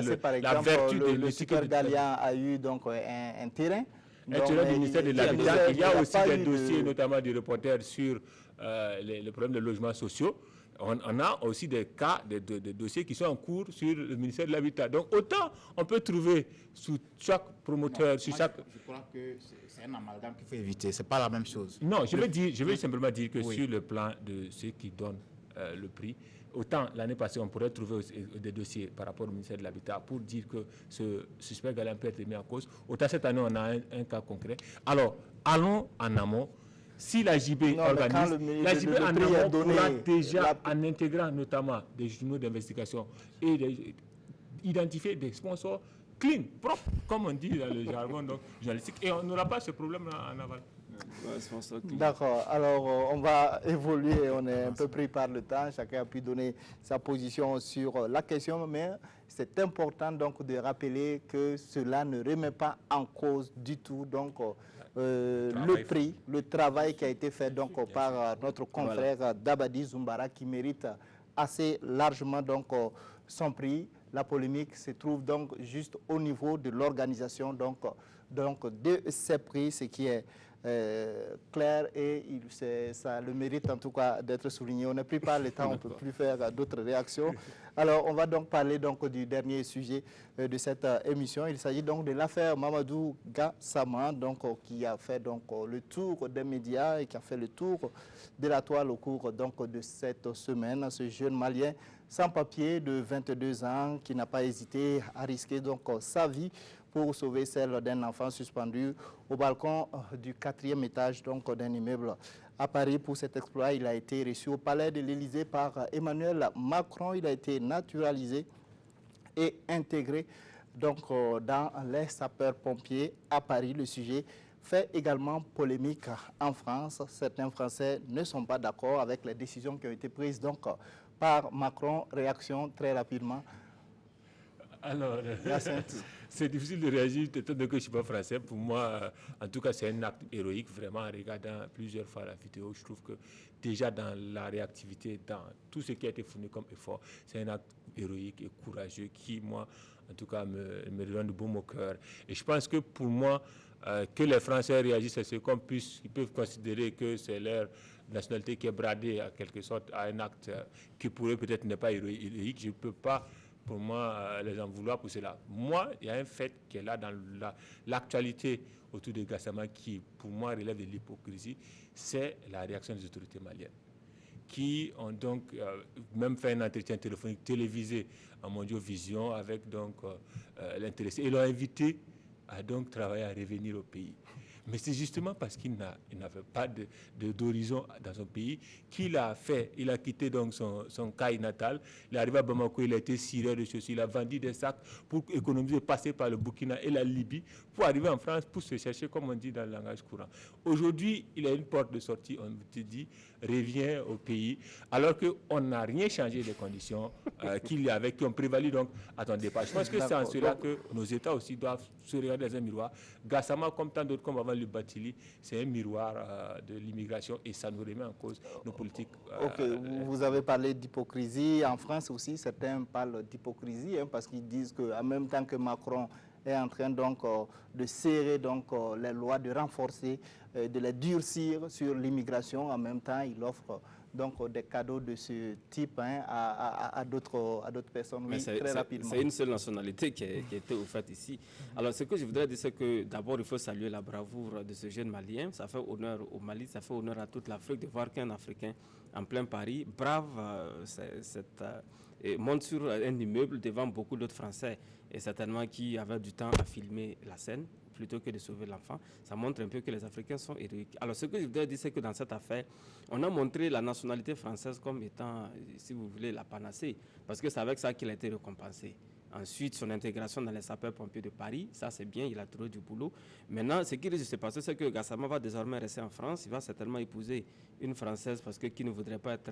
la vertu de l'éthique. Le Super Galien a eu donc un terrain. Un terrain du ministère de l'Habitat. Il y a aussi des dossiers, notamment des reporters sur les problèmes de logements sociaux. On a aussi des cas, des dossiers qui sont en cours sur le ministère de l'Habitat. Donc autant on peut trouver sous chaque promoteur, sur chaque... Je crois que c'est un amalgame qu'il faut éviter. Ce n'est pas la même chose. Non, je vais simplement dire que sur le plan de ceux qui donnent le prix, autant l'année passée, on pourrait trouver des dossiers par rapport au ministère de l'Habitat pour dire que ce Super Galien peut être mis en cause. Autant cette année, on a un cas concret. Alors, allons en amont. Si la JB organise, la JB en amont pourra déjà, en intégrant notamment des journaux d'investigation et identifier des sponsors clean, propre, comme on dit dans le jargon donc, journalistique. Et on n'aura pas ce problème-là en aval. D'accord. Alors, on va évoluer. On est un peu pris par le temps. Chacun a pu donner sa position sur la question, mais c'est important donc de rappeler que cela ne remet pas en cause du tout donc le prix, le travail qui a été fait donc par notre confrère Dabadi Zoumbara qui mérite assez largement donc son prix. La polémique se trouve donc juste au niveau de l'organisation donc de ces prix, ce qui est clair et ça le mérite en tout cas d'être souligné. On n'a plus pas le temps, on ne peut plus faire d'autres réactions. Alors, on va donc parler donc du dernier sujet de cette émission. Il s'agit donc de l'affaire Mamadou Gassama, donc qui a fait donc le tour des médias et qui a fait le tour de la toile au cours donc de cette semaine. Ce jeune Malien sans papier de 22 ans qui n'a pas hésité à risquer donc sa vie pour sauver celle d'un enfant suspendu au balcon du 4e étage d'un immeuble à Paris. Pour cet exploit, il a été reçu au palais de l'Élysée par Emmanuel Macron. Il a été naturalisé et intégré donc dans les sapeurs-pompiers à Paris. Le sujet fait également polémique en France. Certains Français ne sont pas d'accord avec les décisions qui ont été prises donc par Macron. Réaction très rapidement. Alors, c'est difficile de réagir, étant donné que je ne suis pas français. Pour moi, en tout cas, c'est un acte héroïque. Vraiment, en regardant plusieurs fois la vidéo, je trouve que déjà dans la réactivité, dans tout ce qui a été fourni comme effort, c'est un acte héroïque et courageux qui, moi, en tout cas, me donne de baume au cœur. Et je pense que pour moi, que les Français réagissent à ce qu'on puisse, ils peuvent considérer que c'est leur nationalité qui est bradée, en quelque sorte, à un acte qui pour eux peut-être n'est pas héroïque. Je ne peux pas, pour moi, les en vouloir pour cela. Moi, il y a un fait qui est là dans l'actualité autour de Gassama qui, pour moi, relève de l'hypocrisie, c'est la réaction des autorités maliennes qui ont donc même fait un entretien téléphonique télévisé en Mondiovision avec donc l'intéressé et l'ont invité à donc travailler à revenir au pays. Mais c'est justement parce qu'il n'avait pas d'horizon dans son pays qu'il a fait, il a quitté donc son caille natal, il est arrivé à Bamako, il a été cireur de chaussures, il a vendu des sacs pour économiser, passer par le Burkina et la Libye, pour arriver en France, pour se chercher, comme on dit dans le langage courant. Aujourd'hui, il a une porte de sortie, on te dit, revient au pays, alors qu'on n'a rien changé des conditions qu'il y avait, qui ont prévalu donc à ton départ. Je pense que c'est en cela que nos États aussi doivent se regarder dans un miroir. Gassama, comme tant d'autres, comme avant le Batili, c'est un miroir de l'immigration et ça nous remet en cause nos politiques. Ok, vous avez parlé d'hypocrisie. En France aussi, certains parlent d'hypocrisie parce qu'ils disent qu'en même temps que Macron est en train donc de serrer donc les lois, de renforcer, de les durcir sur l'immigration, en même temps, il offre donc des cadeaux de ce type à d'autres personnes. Oui, très rapidement. C'est une seule nationalité qui a été offerte ici. Alors, ce que je voudrais dire, c'est que d'abord, il faut saluer la bravoure de ce jeune Malien. Ça fait honneur au Mali, ça fait honneur à toute l'Afrique de voir qu'un Africain en plein Paris brave monte sur un immeuble devant beaucoup d'autres Français et certainement qui avaient du temps à filmer la scène plutôt que de sauver l'enfant. Ça montre un peu que les Africains sont héroïques. Alors, ce que je voudrais dire, c'est que dans cette affaire, on a montré la nationalité française comme étant, si vous voulez, la panacée, parce que c'est avec ça qu'il a été récompensé. Ensuite, son intégration dans les sapeurs-pompiers de Paris, ça c'est bien, il a trouvé du boulot. Maintenant, ce qui risque de se passer, c'est que Gassama va désormais rester en France. Il va certainement épouser une Française parce que qui ne voudrait pas être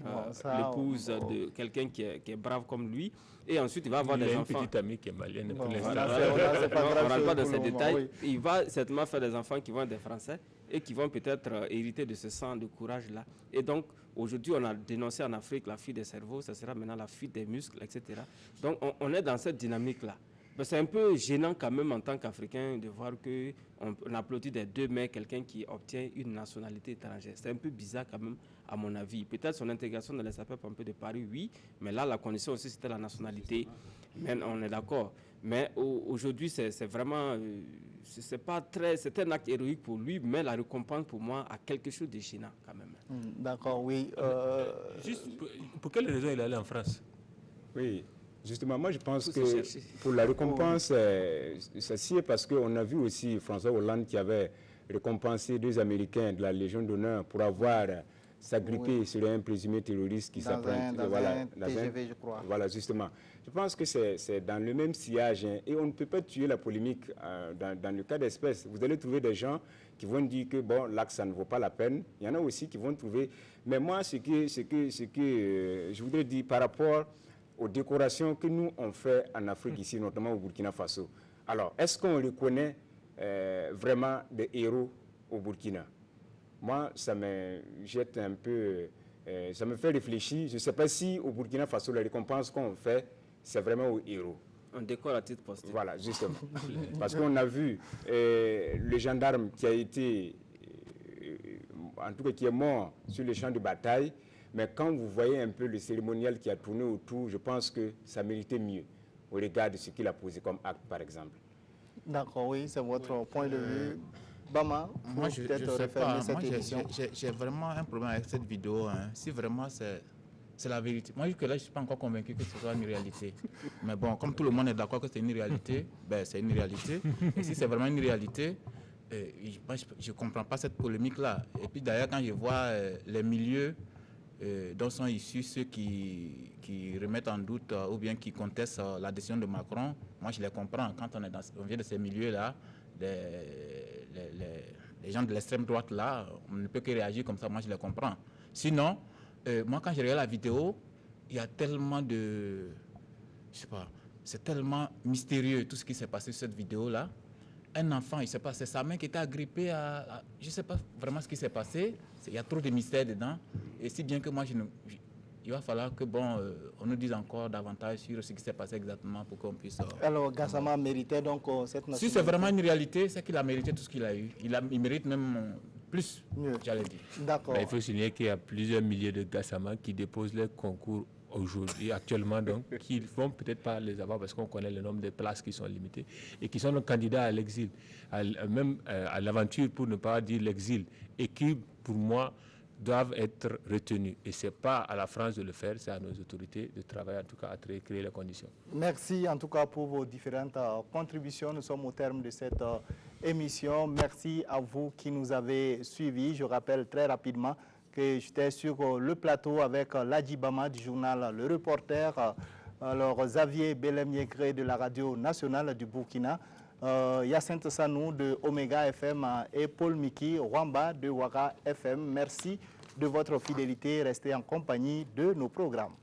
l'épouse de quelqu'un qui est brave comme lui. Et ensuite, il va avoir des enfants. Il a une petite amie qui est malienne pour l'instant. On ne rentre pas dans ces détails. Oui. Il va certainement faire des enfants qui vont être des Français et qui vont peut-être hériter de ce sang de courage-là. Et donc, aujourd'hui, on a dénoncé en Afrique la fuite des cerveaux, ça sera maintenant la fuite des muscles, etc. Donc, on est dans cette dynamique-là. C'est un peu gênant quand même en tant qu'Africain de voir qu'on applaudit des deux mains quelqu'un qui obtient une nationalité étrangère. C'est un peu bizarre quand même, à mon avis. Peut-être son intégration dans les sapeurs-pompiers de Paris, oui, mais là, la condition aussi, c'était la nationalité. Mais on est d'accord. Mais aujourd'hui, c'est vraiment... c'est un acte héroïque pour lui, mais la récompense pour moi a quelque chose de gênant quand même. D'accord, oui. Juste, pour quelle raison il est allé en France? Oui, justement, moi je pense que pour la récompense, c'est parce qu'on a vu aussi François Hollande qui avait récompensé 2 Américains de la Légion d'honneur pour avoir s'agripper sur un présumé terroriste qui s'apprête dans un TGV, je crois. Voilà, justement. Je pense que c'est dans le même sillage, hein, et on ne peut pas tuer la polémique dans le cas d'espèce. Vous allez trouver des gens qui vont dire que bon, là, ça ne vaut pas la peine. Il y en a aussi qui vont trouver... Mais moi, ce que je voudrais dire par rapport aux décorations que nous, on fait en Afrique ici, notamment au Burkina Faso. Alors, est-ce qu'on reconnaît vraiment des héros au Burkina? Moi, ça me jette un peu, ça me fait réfléchir. Je ne sais pas si au Burkina Faso, la récompense qu'on fait, c'est vraiment aux héros. On décore à titre posthume. Voilà, justement. Parce qu'on a vu le gendarme qui a été, en tout cas qui est mort sur le champ de bataille, mais quand vous voyez un peu le cérémonial qui a tourné autour, je pense que ça méritait mieux au regard de ce qu'il a posé comme acte, par exemple. D'accord, oui, c'est votre point de vue. Bama, moi, je ne sais pas. Moi, j'ai vraiment un problème avec cette vidéo. Hein. Si vraiment c'est la vérité. Moi, jusque-là, je ne suis pas encore convaincu que ce soit une réalité. Mais bon, comme tout le monde est d'accord que c'est une réalité, ben, c'est une réalité. Et si c'est vraiment une réalité, je ne comprends pas cette polémique-là. Et puis d'ailleurs, quand je vois les milieux dont sont issus ceux qui remettent en doute ou bien qui contestent la décision de Macron, moi, je les comprends. Quand on vient de ces milieux-là, les gens de l'extrême droite là, on ne peut que réagir comme ça, moi je les comprends. Sinon, moi quand je regarde la vidéo, il y a tellement de... Je sais pas, c'est tellement mystérieux tout ce qui s'est passé sur cette vidéo là. Un enfant, il ne sait pas, c'est sa main qui était agrippée à... Je ne sais pas vraiment ce qui s'est passé, il y a trop de mystères dedans. Et si bien que moi, il va falloir que on nous dise encore davantage sur ce qui s'est passé exactement pour qu'on puisse... Alors, Gassama méritait donc cette nationalité. Si c'est vraiment une réalité, c'est qu'il a mérité tout ce qu'il a eu. Il mérite même plus, j'allais dire. D'accord. Il faut signaler qu'il y a plusieurs milliers de Gassama qui déposent les concours aujourd'hui, actuellement, donc, qui ne vont peut-être pas les avoir parce qu'on connaît le nombre de places qui sont limitées et qui sont donc candidats à l'exil, même à l'aventure pour ne pas dire l'exil, et qui, pour moi, doivent être retenus. Et ce n'est pas à la France de le faire, c'est à nos autorités de travailler en tout cas à créer les conditions. Merci en tout cas pour vos différentes contributions. Nous sommes au terme de cette émission. Merci à vous qui nous avez suivis. Je rappelle très rapidement que j'étais sur le plateau avec Ladji Bama du journal Le Reporter, alors Xavier Belem-Yegré de la radio nationale du Burkina, Yacinthe Sanou de Omega FM et Paul Miki Rwamba de Waka FM. Merci de votre fidélité. Restez en compagnie de nos programmes.